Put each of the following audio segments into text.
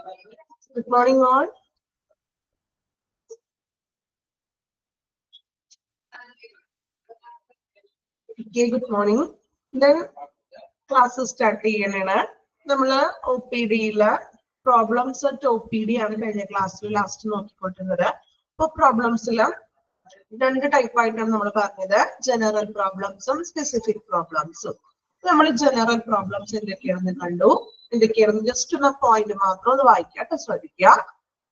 Good morning, all. Okay, good morning. Then classes start ചെയ്യണേണ്. നമ്മള് OPD-യില് problems at OPD ആണ് കഴിഞ്ഞ ക്ലാസ്സിൽ ലാസ്റ്റ് നോക്കിക്കൊണ്ടിരുന്നത്. അപ്പൊ പ്രോബ്ലംസില് രണ്ട് ടൈപ്പ് ആയിട്ടാണ് നമ്മൾ പറഞ്ഞത്, ജനറൽ പ്രോബ്ലംസും സ്പെസിഫിക് പ്രോബ്ലംസും. നമ്മൾ ജനറൽ പ്രോബ്ലംസ് എന്തൊക്കെയാണെന്ന് കണ്ടു. എന്തൊക്കെയാണെന്ന് ജസ്റ്റ് ഒന്ന് പോയിന്റ് മാത്രം ഒന്ന് വായിക്കാട്ട് ശ്രദ്ധിക്കുക.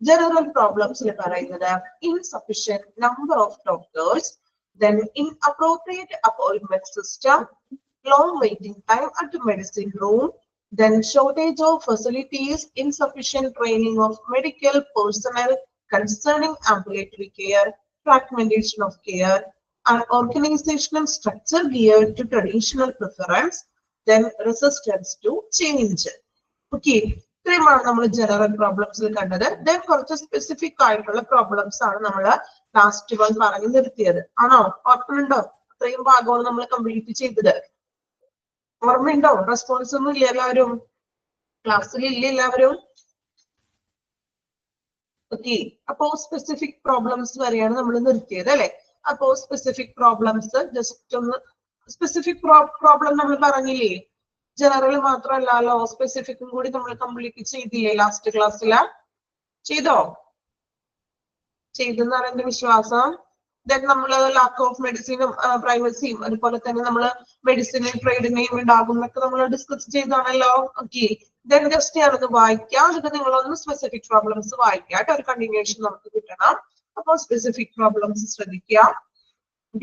ജനറൽ പ്രോബ്ലംസിൽ പറയുന്നത് insufficient number of doctors, then inappropriate appointment system, long waiting time at the medicine room, then shortage of facilities, insufficient training of medical personnel concerning ambulatory care, fragmentation of care, and organizational structure geared to traditional preference, then resistance to change. Okay, ഇത്രയുമാണ് നമ്മൾ general പ്രോബ്ലംസിൽ കണ്ടത്. Then കുറച്ച് specific ആയിട്ടുള്ള problems ആണ് നമ്മൾ last one പറഞ്ഞു നിർത്തിയത്. ആണോ? ഓർമ്മയുണ്ടോ? ഇത്രയും ഭാഗമാണ് നമ്മൾ കംപ്ലീറ്റ് ചെയ്തത്. ഓർമ്മയുണ്ടോ? റെസ്പോൺസ് ഒന്നും ഇല്ല എല്ലാവരും? ക്ലാസ്സിൽ ഇല്ല എല്ലാവരും? ഓക്കെ, അപ്പോ സ്പെസിഫിക് പ്രോബ്ലംസ് വരെയാണ് നമ്മൾ നിർത്തിയത് അല്ലെ? അപ്പോ സ്പെസിഫിക് പ്രോബ്ലംസ് ജസ്റ്റ് ഒന്ന് സ്പെസിഫിക് പ്രോബ്ലം നമ്മൾ പറഞ്ഞില്ലേ, ജനറൽ മാത്രമല്ലല്ലോ സ്പെസിഫിക്കും കൂടി നമ്മൾ കംപ്ലീറ്റ് ചെയ്തില്ലേ ലാസ്റ്റ് ക്ലാസ്സില്? ചെയ്തോ? ചെയ്തെന്നാണ് എന്റെ വിശ്വാസം. ദെൻ നമ്മൾ ലാക്ക് ഓഫ് മെഡിസിനും പ്രൈവസിയും അതുപോലെ തന്നെ നമ്മൾ മെഡിസിനും ട്രേഡിനെയും ഉണ്ടാകും എന്നൊക്കെ നമ്മൾ ഡിസ്കസ് ചെയ്താണല്ലോ. ഓക്കെ, ദെൻ ജസ്റ്റ് ഞാനത് വായിക്കാം, എന്നിട്ട് നിങ്ങളൊന്ന് സ്പെസിഫിക് പ്രോബ്ലംസ് വായിക്കാം. ഒരു കണ്ടിന്യൂഷൻ നമുക്ക് കിട്ടണം. അപ്പോൾ സ്പെസിഫിക് പ്രോബ്ലംസ് ശ്രദ്ധിക്കുക.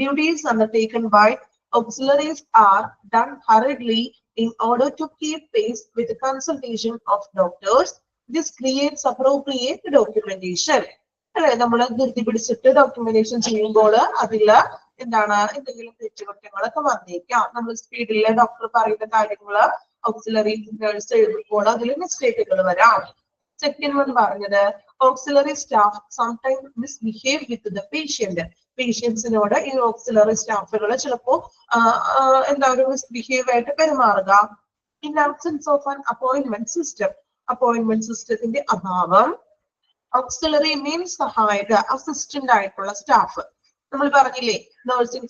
Duties undertaken by auxiliaries are done hurriedly in order to keep pace with the consultation of doctors. This creates appropriate documentation. അല്ലെ, നമ്മൾ ധൃതി പിടിച്ചിട്ട് ഡോക്യുമെന്റേഷൻ ചെയ്യുമ്പോൾ അതില് എന്താണ് എന്തെങ്കിലും തെറ്റുകുറ്റങ്ങളൊക്കെ വന്നേക്കാം. നമ്മൾ സ്പീഡില് ഡോക്ടർ പറയുന്ന കാര്യങ്ങള് ഓക്സിലറി നേഴ്സ് എഴുതുമ്പോൾ അതിൽ മിസ്റ്റേക്കുകൾ വരാം. സെക്കൻഡ് വൺ പറഞ്ഞത് auxiliary staff sometimes misbehave with the patient. പേഷ്യൻസിനോട് ഈ ഓക്സിലറി സ്റ്റാഫുകൾ ചിലപ്പോ എന്താ ഒരു മിസ്ബിഹേവ് ആയിട്ട് പെരുമാറുക. In absence of an appointment system, appointment സിസ്റ്റത്തിന്റെ അഭാവം. ഓക്സിലറി മീൻസ് സഹായക, അസിസ്റ്റന്റ് ആയിട്ടുള്ള സ്റ്റാഫ്. നമ്മൾ പറഞ്ഞില്ലേ nursing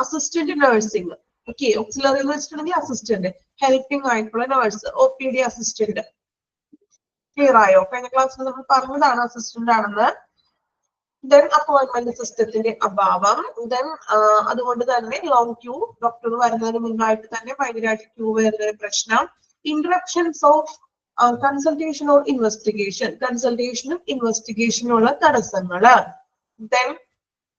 assistant nursing. Okay, auxiliary എന്ന് വെച്ചിട്ടുണ്ടെങ്കിൽ അസിസ്റ്റന്റ്, ഹെൽപ്പിംഗ് ആയിട്ടുള്ള നഴ്സ്, OPD അസിസ്റ്റന്റ്. ക്ലിയർ ആയോ? കഴിഞ്ഞ ക്ലാസ്സിൽ നമ്മൾ പറഞ്ഞതാണ് അസിസ്റ്റന്റ് ആണെന്ന്. ദെൻ അപ്പോയിന്റ്മെന്റ് സിസ്റ്റത്തിന്റെ അഭാവം. ദെൻ അതുകൊണ്ട് തന്നെ ലോങ് ക്യൂ, ഡോക്ടർ വരുന്നതിന് മുന്നായിട്ട് തന്നെ ഭയങ്കരമായിട്ട് ക്യൂ വരുന്ന ഒരു പ്രശ്നം. Interruptions of consultation or investigation, കൺസൾട്ടേഷനും ഇൻവെസ്റ്റിഗേഷനും ഉള്ള തടസ്സങ്ങള്. Then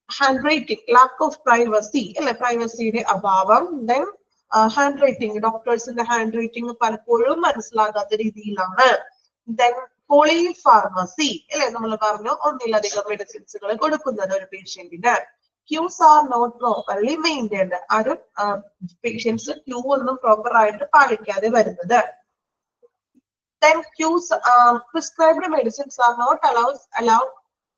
handwriting, lack of privacy അല്ലെ, പ്രൈവസിയുടെ അഭാവം. ദെൻ ഹാൻഡ് റൈറ്റിംഗ്, ഡോക്ടേഴ്സിന്റെ ഹാൻഡ് റൈറ്റിംഗ് പലപ്പോഴും മനസ്സിലാകാത്ത രീതിയിലാണ്. ദെൻ പോളി ഫാർമസി അല്ലെ, നമ്മൾ പറഞ്ഞു ഒന്നിലധികം മെഡിസിൻസുകൾ കൊടുക്കുന്നത് ഒരു പേഷ്യന്റിന്. Queues are not properly maintained, ആരും പേഷ്യൻസ് ക്യൂ ഒന്നും പ്രോപ്പർ ആയിട്ട് പാലിക്കാതെ വരുന്നത്. Then queues, prescribed medicines are not allowed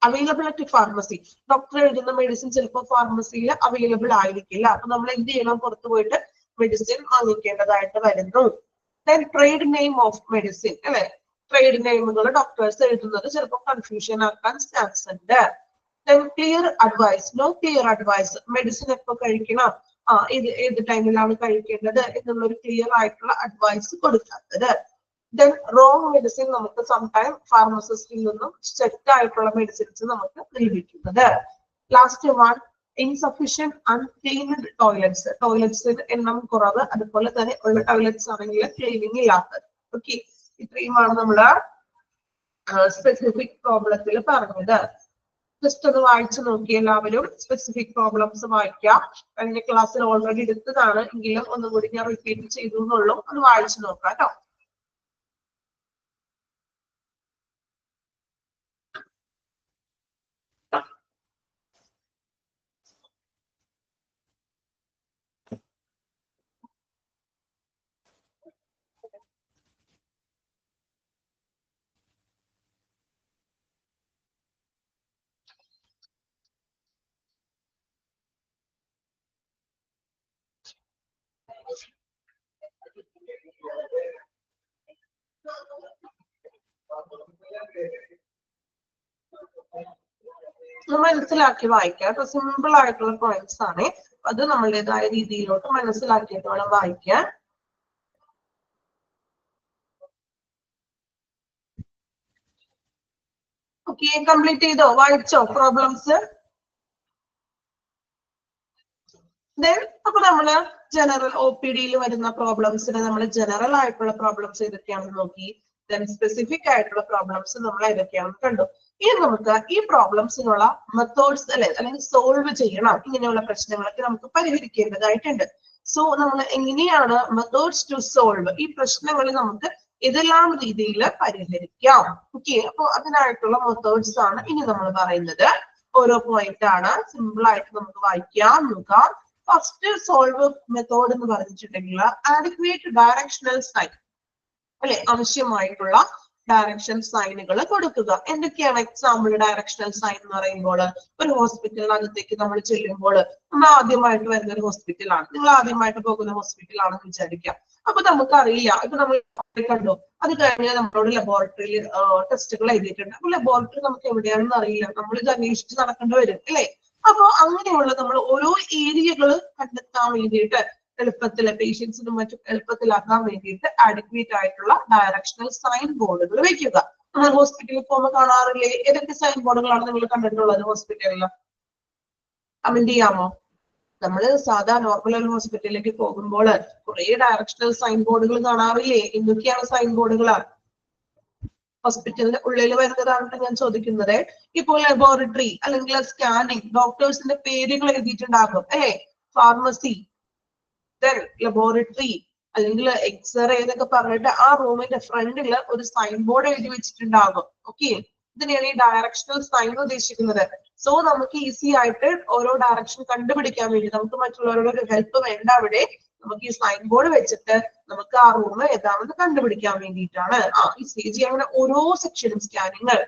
available at pharmacy. Doctor എഴുതുന്ന മെഡിസിൻ ചിലപ്പോൾ ഫാർമസിയിൽ അവൈലബിൾ ആയിരിക്കില്ല. അപ്പൊ നമ്മൾ എന്ത് ചെയ്യണം? പുറത്തു പോയിട്ട് മെഡിസിൻ വാങ്ങിക്കേണ്ടതായിട്ട് വരുന്നു. Then trade name of medicine അല്ലെ, ട്രേഡ് നെയിമുകൾ ഡോക്ടേഴ്സ് എഴുതുന്നത് ചിലപ്പോൾ കൺഫ്യൂഷൻ ആക്കാൻ ചാൻസ് ഉണ്ട്. Then clear advice, no clear advice, medicine എപ്പോ കഴിക്കണം, ഏത് ടൈമിലാണ് കഴിക്കേണ്ടത് എന്നുള്ളൊരു ക്ലിയർ ആയിട്ടുള്ള അഡ്വൈസ് കൊടുക്കാത്തത്. Then wrong medicine, നമുക്ക് സംടൈം ഫാർമസിസ്റ്റിൽ നിന്നും സെറ്റ് ആയിട്ടുള്ള മെഡിസിൻസ് നമുക്ക് ലഭിക്കുന്നത്. ലാസ്റ്റ് വൺ ഇൻസഫിഷ്യന്റ് അൺക്ലീൻഡ് ടോയ്ലറ്റ്സ്, ടോയ്ലറ്റ്സിന്റെ എണ്ണം കുറവ്, അതുപോലെ തന്നെ ഉള്ള ടോയ്ലറ്റ്സ് ആണെങ്കിൽ ക്ലീനിങ് ഇല്ലാത്തത്. ഓക്കെ, ഇത്രയുമാണ് നമ്മള് സ്പെസിഫിക് പ്രോബ്ലത്തിൽ പറഞ്ഞത്. ജസ്റ്റ് ഒന്ന് വായിച്ചു നോക്കി എല്ലാവരും. സ്പെസിഫിക് പ്രോബ്ലംസ് വായിക്കാം. കഴിഞ്ഞ ക്ലാസ്സിൽ ഓൾറെഡി എടുത്തതാണ് എങ്കിലും ഒന്നുകൂടി ഞാൻ റിപ്പീറ്റ് ചെയ്തു എന്നുള്ളൂ. ഒന്ന് വായിച്ചു നോക്കാം കേട്ടോ. മനസ്സിലാക്കി വായിക്കാം. സിമ്പിൾ ആയിട്ടുള്ള പോയിന്റ്സ് ആണ്. അത് നമ്മളുടേതായ രീതിയിലോട്ട് മനസ്സിലാക്കിയിട്ട് വേണം വായിക്കാൻ. ഓക്കെ, കംപ്ലീറ്റ് ചെയ്തോ? വായിച്ചോ പ്രോബ്ലംസ്? അപ്പൊ നമ്മള് ജനറൽ OPD വരുന്ന പ്രോബ്ലംസിന് നമ്മൾ ജനറൽ ആയിട്ടുള്ള പ്രോബ്ലംസ് ഏതൊക്കെയാണെന്ന് നോക്കി. സ്പെസിഫിക് ആയിട്ടുള്ള പ്രോബ്ലംസ് നമ്മൾ ഏതൊക്കെയാണെന്ന് കണ്ടു. ഇനി നമുക്ക് ഈ പ്രോബ്ലംസിനുള്ള മെത്തേഡ്സ് അല്ലെങ്കിൽ സോൾവ് ചെയ്യണം. ഇങ്ങനെയുള്ള പ്രശ്നങ്ങളൊക്കെ നമുക്ക് പരിഹരിക്കേണ്ടതായിട്ടുണ്ട്. സോ നമ്മൾ എങ്ങനെയാണ് മെത്തേഡ്സ് ടു സോൾവ്, ഈ പ്രശ്നങ്ങൾ നമുക്ക് ഏതെല്ലാം രീതിയിൽ പരിഹരിക്കാം. ഓക്കെ, അപ്പൊ അതിനായിട്ടുള്ള മെത്തേഡ്സ് ആണ് ഇനി നമ്മൾ പറയുന്നത്. ഓരോ പോയിന്റ് ആണ്, സിമ്പിൾ ആയിട്ട് നമുക്ക് വായിക്കാം, നോക്കാം. ഫസ്റ്റ് സോൾവ് മെത്തേഡ് എന്ന് പറഞ്ഞിട്ടുണ്ടെങ്കിൽ ആഡിക്വേറ്റ് ഡയറക്ഷണൽ സൈൻ, അല്ലെ, ആവശ്യമായിട്ടുള്ള ഡയറക്ഷൻ സൈനുകൾ കൊടുക്കുക. എന്തൊക്കെയാണ് എക്സാമ്പിൾ ഡയറക്ഷണൽ സൈൻ എന്ന് പറയുമ്പോൾ? ഒരു ഹോസ്പിറ്റലിനകത്തേക്ക് നമ്മൾ ചെല്ലുമ്പോൾ നമ്മൾ ആദ്യമായിട്ട് വരുന്ന ഒരു ഹോസ്പിറ്റലാണ്, നിങ്ങൾ ആദ്യമായിട്ട് പോകുന്ന ഹോസ്പിറ്റലാണെന്ന് വിചാരിക്കാം. അപ്പൊ നമുക്കറിയില്ല, ഇപ്പൊ നമ്മൾ കണ്ടു, അത് കഴിഞ്ഞ് നമ്മളോട് ലബോറട്ടറിയിൽ ടെസ്റ്റുകൾ എഴുതിയിട്ടുണ്ട്. അപ്പൊ ലബോറട്ടറി നമുക്ക് എവിടെയാണെന്ന് അറിയില്ല, നമ്മൾ ഇത് അന്വേഷിച്ച് നടക്കേണ്ടി വരും, അല്ലെ? അപ്പൊ അങ്ങനെയുള്ള നമ്മൾ ഓരോ ഏരിയകൾ കണ്ടെത്താൻ വേണ്ടിയിട്ട് എളുപ്പത്തില് പേഷ്യൻസിനും മറ്റും എളുപ്പത്തിലാക്കാൻ വേണ്ടിയിട്ട് അഡിക്വേറ്റ് ആയിട്ടുള്ള ഡയറക്ഷണൽ സൈൻ ബോർഡുകൾ വെക്കുക. നമ്മൾ ഹോസ്പിറ്റലിൽ പോകുമ്പോൾ കാണാറില്ലേ? ഏതൊക്കെ സൈൻ ബോർഡുകളാണ് നിങ്ങൾ കണ്ടിട്ടുള്ളത് ഹോസ്പിറ്റലിൽ? കമന്റ് ചെയ്യാമോ? നമ്മൾ സാധാ നോർമൽ ഹോസ്പിറ്റലിലേക്ക് പോകുമ്പോൾ കുറെ ഡയറക്ഷണൽ സൈൻ ബോർഡുകൾ കാണാറില്ലേ? എന്തൊക്കെയാണ് സൈൻ ബോർഡുകൾ? ഹോസ്പിറ്റലിന്റെ ഉള്ളിൽ വരുന്നതാണ് ഞാൻ ചോദിക്കുന്നത്. ഇപ്പോൾ ലബോറട്ടറി അല്ലെങ്കിൽ സ്കാനിങ്, ഡോക്ടേഴ്സിന്റെ പേരുകൾ എഴുതിയിട്ടുണ്ടാകും, അല്ലെ? ഫാർമസി, ലബോറട്ടറി അല്ലെങ്കിൽ എക്സ്റേ എന്നൊക്കെ പറഞ്ഞിട്ട് ആ റൂമിന്റെ ഫ്രണ്ടിൽ ഒരു സൈൻ ബോർഡ് എഴുതി വെച്ചിട്ടുണ്ടാകും. ഓക്കെ, ഇതിനെയാണ് ഈ ഡയറക്ഷണൽ സൈൻ ഉദ്ദേശിക്കുന്നത്. സോ നമുക്ക് ഈസി ആയിട്ട് ഓരോ ഡയറക്ഷൻ കണ്ടുപിടിക്കാൻ വേണ്ടി നമുക്ക് മറ്റുള്ളവരുടെ ഒരു ഹെൽപ്പ് വേണ്ട. അവിടെ നമുക്ക് ഈ സൈൻ ബോർഡ് വെച്ചിട്ട് നമുക്ക് ആ റൂം ഏതാണെന്ന് കണ്ടുപിടിക്കാൻ വേണ്ടിയിട്ടാണ്. ഈ സ്റ്റേജ് അങ്ങനെ ഓരോ സെക്ഷനും സ്കാനിങ്ങൾ,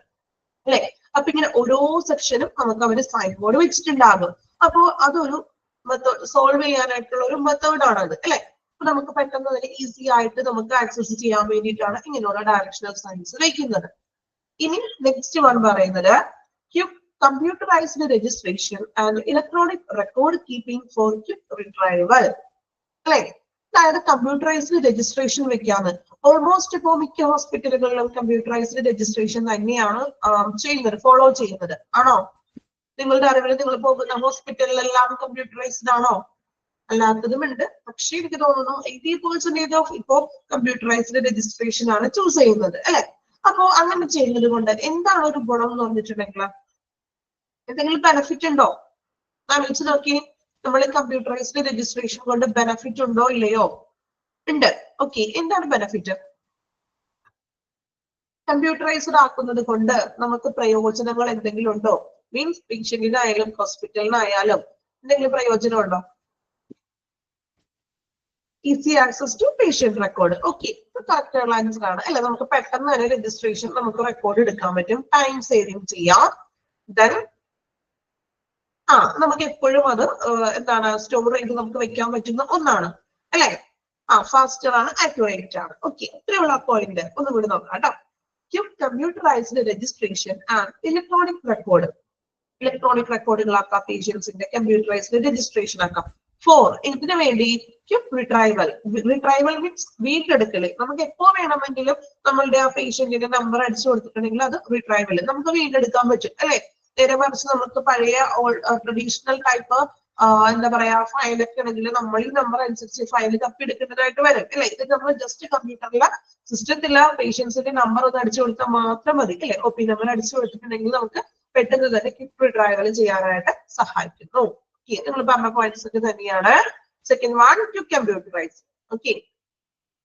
അല്ലെ? അപ്പൊ ഇങ്ങനെ ഓരോ സെക്ഷനും നമുക്ക് അവര് സൈൻ ബോർഡ് വെച്ചിട്ടുണ്ടാകും. അപ്പോ അതൊരു മെത്തേഡ്, സോൾവ് ചെയ്യാനായിട്ടുള്ള ഒരു മെത്തേഡ് ആണത്, അല്ലെ? അപ്പൊ നമുക്ക് പെട്ടെന്ന് തന്നെ ഈസി ആയിട്ട് നമുക്ക് ആക്സസ് ചെയ്യാൻ വേണ്ടിയിട്ടാണ് ഇങ്ങനെയുള്ള ഡയറക്ഷണൽ സൈൻസ് വെക്കുന്നത്. ഇനി നെക്സ്റ്റ് വൺ പറയുന്നത് computerised registration and electronic record keeping for quick retrieval, അല്ലെ? അതായത് കമ്പ്യൂട്ടറൈസ്ഡ് രജിസ്ട്രേഷൻ വെക്കാന്ന്. ഓൾമോസ്റ്റ് ഇപ്പോ മിക്ക ഹോസ്പിറ്റലുകളിലും കമ്പ്യൂട്ടറൈസ്ഡ് രജിസ്ട്രേഷൻ തന്നെയാണ് ചെയ്യുന്നത്, ഫോളോ ചെയ്യുന്നത്. ആണോ? നിങ്ങളുടെ അറിവിൽ നിങ്ങൾ പോകുന്ന ഹോസ്പിറ്റലിലെല്ലാം കമ്പ്യൂട്ടറൈസ്ഡ് ആണോ? അല്ലാത്തതുമുണ്ട്. പക്ഷെ എനിക്ക് തോന്നുന്നു 80% ഓഫ് ഇപ്പോ കമ്പ്യൂട്ടറൈസ്ഡ് രജിസ്ട്രേഷൻ ആണ് ചൂസ് ചെയ്യുന്നത്, അല്ലെ? അപ്പോ അങ്ങനെ ചെയ്യുന്നത് കൊണ്ട് എന്താണ് ഒരു ഗുണം എന്ന് പറഞ്ഞിട്ടുണ്ടെങ്കിൽ എന്തെങ്കിലും ബെനിഫിറ്റ് ഉണ്ടോ? ആലോചിച്ച് നോക്കി. നമ്മൾ കമ്പ്യൂട്ടറൈസ്ഡ് രജിസ്ട്രേഷൻ കൊണ്ട് ബെനിഫിറ്റ് ഉണ്ടോ ഇല്ലയോ? ഉണ്ട്. ഓക്കെ, എന്താണ് ബെനിഫിറ്റ്? കമ്പ്യൂട്ടറൈസ്ഡ് ആക്കുന്നത് കൊണ്ട് നമുക്ക് പ്രയോജനങ്ങൾ എന്തെങ്കിലും ഉണ്ടോ? മീൻസ് പേഷ്യന്റിനായാലും ഹോസ്പിറ്റലിനായാലും എന്തെങ്കിലും പ്രയോജനം ഉണ്ടോ? Easy access to patient record. Okay, correct answer ആണ്, അല്ലെ? നമുക്ക് പെട്ടെന്ന് തന്നെ രജിസ്ട്രേഷൻ നമുക്ക് റെക്കോർഡ് എടുക്കാൻ പറ്റും, ടൈം സേവിങ് ചെയ്യാം. ദെൻ നമുക്ക് എപ്പോഴും അത് എന്താണ് സ്റ്റോർ ചെയ്ത് നമുക്ക് വെക്കാൻ പറ്റുന്ന ഒന്നാണ്, അല്ലെ? ഫാസ്റ്റർ ആണ്, ആക്യുറേറ്റ് ആണ്. ഓക്കെ, ഇത്രയുള്ള പോയിന്റ് ഒന്നുകൂടി നോക്കാം കേട്ടോ. Computerised registration and electronic record, electronic റെക്കോർഡുകളാക്കാം, പേഷ്യൻസിന്റെ കമ്പ്യൂട്ടറൈസ്ഡ് രജിസ്ട്രേഷൻ ആക്കാം. ഫോർ, ഇതിനു വേണ്ടി റിട്രൈവൽ. റിട്രൈവൽ മീൻസ് വീണ്ടെടുക്കല്. നമുക്ക് എപ്പോ വേണമെങ്കിലും നമ്മളുടെ ആ പേഷ്യന്റിന്റെ നമ്പർ അടിച്ചു കൊടുത്തിട്ടുണ്ടെങ്കിൽ അത് റിട്രൈവൽ നമുക്ക് വീണ്ടെടുക്കാൻ പറ്റും, അല്ലെ? നേരെ മറിച്ച് നമുക്ക് പഴയ ട്രഡീഷണൽ ടൈപ്പ് എന്താ പറയാ ഫയലൊക്കെ ആണെങ്കിൽ നമ്മൾ ഈ നമ്പർ അനുസരിച്ച് ഫയൽ തപ്പിയെടുക്കേണ്ടതായിട്ട് വരും, അല്ലെ? ഇത് നമ്മൾ ജസ്റ്റ് കമ്പ്യൂട്ടറിലെ സിസ്റ്റത്തില പേഷ്യൻസിന്റെ നമ്പർ ഒന്ന് അടിച്ചു കൊടുത്താൽ മാത്രം മതി, അല്ലെ? OP നമ്പർ അടിച്ചു കൊടുത്തിട്ടുണ്ടെങ്കിൽ നമുക്ക് പെട്ടെന്ന് തന്നെ ക്വിക്ക് റിട്രൈവൽ ചെയ്യാനായിട്ട് സഹായിക്കുന്നു. നിങ്ങൾ പറഞ്ഞ പോയിന്റ്സ് ഒക്കെ തന്നെയാണ്. Second one, quick computerise. Okay,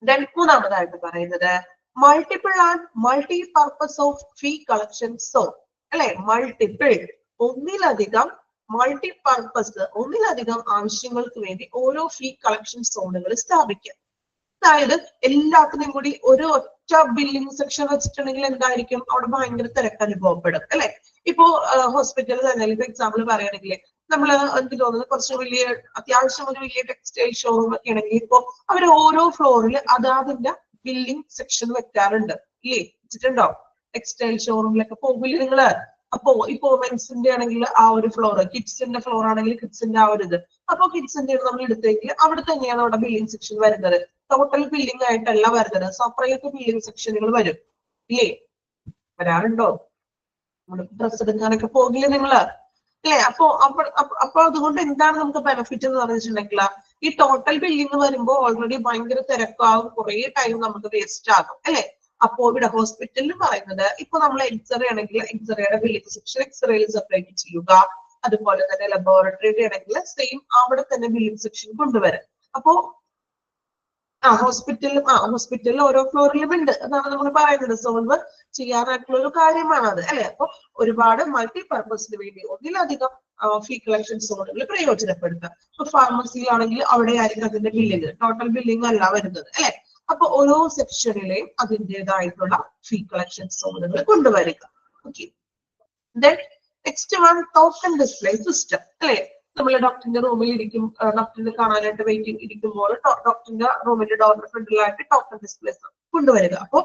then മൂന്നാമതായിട്ട് പറയുന്നത് multiple and multi purpose of fee collection zone, അല്ലെ? മൾട്ടിപ്പിൾ, ഒന്നിലധികം, മൾട്ടി പർപ്പസ്, ഒന്നിലധികം ആവശ്യങ്ങൾക്ക് വേണ്ടി ഓരോ ഫീ കളക്ഷൻ സോണുകൾ സ്ഥാപിക്കാം. അതായത് എല്ലാത്തിനും കൂടി ഒരു ഒറ്റ ബില്ലിംഗ് സെക്ഷൻ വെച്ചിട്ടുണ്ടെങ്കിൽ എന്തായിരിക്കും? അവിടെ ഭയങ്കര തിരക്ക് അനുഭവപ്പെടും, അല്ലെ? ഇപ്പോ ഹോസ്പിറ്റലിൽ തന്നെ ഇപ്പൊ എക്സാമ്പിൾ പറയുകയാണെങ്കിൽ നമ്മൾ എനിക്ക് തോന്നുന്നത് കുറച്ച് വലിയ അത്യാവശ്യം ഒരു വലിയ ടെക്സ്റ്റൈൽ ഷോറൂം ഒക്കെ ആണെങ്കിൽ ഇപ്പൊ അവർ ഓരോ ഫ്ലോറിൽ അതാതിന്റെ ബില്ലിംഗ് സെക്ഷൻ വെക്കാറുണ്ട്, ഇല്ലേ? വെച്ചിട്ടുണ്ടോ? ടെക്സ്റ്റൈൽ ഷോറൂമിലൊക്കെ പോകില്ലേ നിങ്ങള്? അപ്പോ ഇപ്പോ മെൻസിന്റെ ആണെങ്കിൽ ആ ഒരു ഫ്ലോർ, കിഡ്സിന്റെ ഫ്ലോർ ആണെങ്കിൽ കിഡ്സിന്റെ ആ ഒരു ഇത്. അപ്പൊ കിഡ്സിന്റെ നമ്മൾ എടുത്തെങ്കിൽ അവിടെ തന്നെയാണ് അവിടെ ബില്ലിംഗ് സെക്ഷൻ വരുന്നത്. ടോട്ടൽ ബില്ലിംഗ് ആയിട്ടല്ല വരുന്നത്, സെപ്പറേറ്റ് ബില്ലിംഗ് സെക്ഷനുകൾ വരും. ഇല്ലേ? വരാറുണ്ടോ? ഡ്രസ് എടുക്കാനൊക്കെ പോകില്ലേ നിങ്ങള്? അല്ലെ? അപ്പൊ അതുകൊണ്ട് എന്താണ് നമുക്ക് ബെനിഫിറ്റ് എന്ന് പറഞ്ഞിട്ടുണ്ടെങ്കിൽ, ഈ ടോട്ടൽ ബില്ലിംഗ് വരുമ്പോ ഓൾറെഡി ഭയങ്കര തിരക്കാകും, കുറെ ടൈം നമുക്ക് വേസ്റ്റ് ആകും അല്ലെ? അപ്പോ ഇവിടെ ഹോസ്പിറ്റലിൽ പറയുന്നത്, ഇപ്പൊ നമ്മൾ എക്സ്റേ ആണെങ്കിൽ എക്സ്റേയുടെ ബില്ലിംഗ് സെക്ഷൻ എക്സ്റേയിൽ സെപ്പറേറ്റ് ചെയ്യുക. അതുപോലെ തന്നെ ലബോറട്ടറിയുടെ ആണെങ്കിൽ സെയിം അവിടെ തന്നെ ബില്ലിംഗ് സെക്ഷൻ കൊണ്ടുവരാം. അപ്പോ ഹോസ്പിറ്റലിൽ ഓരോ ഫ്ലോറിലും ഉണ്ട്, അതാണ് നമ്മൾ പറയുന്നത്. സോൾവ് ചെയ്യാനായിട്ടുള്ള ഒരു കാര്യമാണ് അത് അല്ലെ? അപ്പൊ ഒരുപാട് മൾട്ടി പർപ്പസിന് വേണ്ടി ഒന്നിലധികം ഫീ കളക്ഷൻ സോണുകൾ പ്രയോജനപ്പെടുത്താം. ഇപ്പൊ ഫാർമസിയിലാണെങ്കിൽ അവിടെ ആയിരിക്കും അതിന്റെ ബില്ലിംഗ്, ടോട്ടൽ ബില്ലിംഗ് അല്ല വരുന്നത് അല്ലെ? അപ്പൊ ഓരോ സെക്ഷനിലെയും അതിൻ്റെതായിട്ടുള്ള ഫീ കളക്ഷൻ സോണുകൾ കൊണ്ടുവരിക. Okay, next one token display system അല്ലെ? നമ്മൾ ഡോക്ടറിന്റെ റൂമിൽ ഇരിക്കും, ഡോക്ടറിനെ കാണാനായിട്ട് വെയിറ്റിംഗ് ഇരിക്കുമ്പോൾ ഡോക്ടറിന്റെ റൂമിന്റെ ഡോറിന്റെ ഫ്രണ്ടിലായിട്ട് ടോക്കൺ ഡിസ്പ്ലേസ് കൊണ്ടുവരിക. അപ്പൊ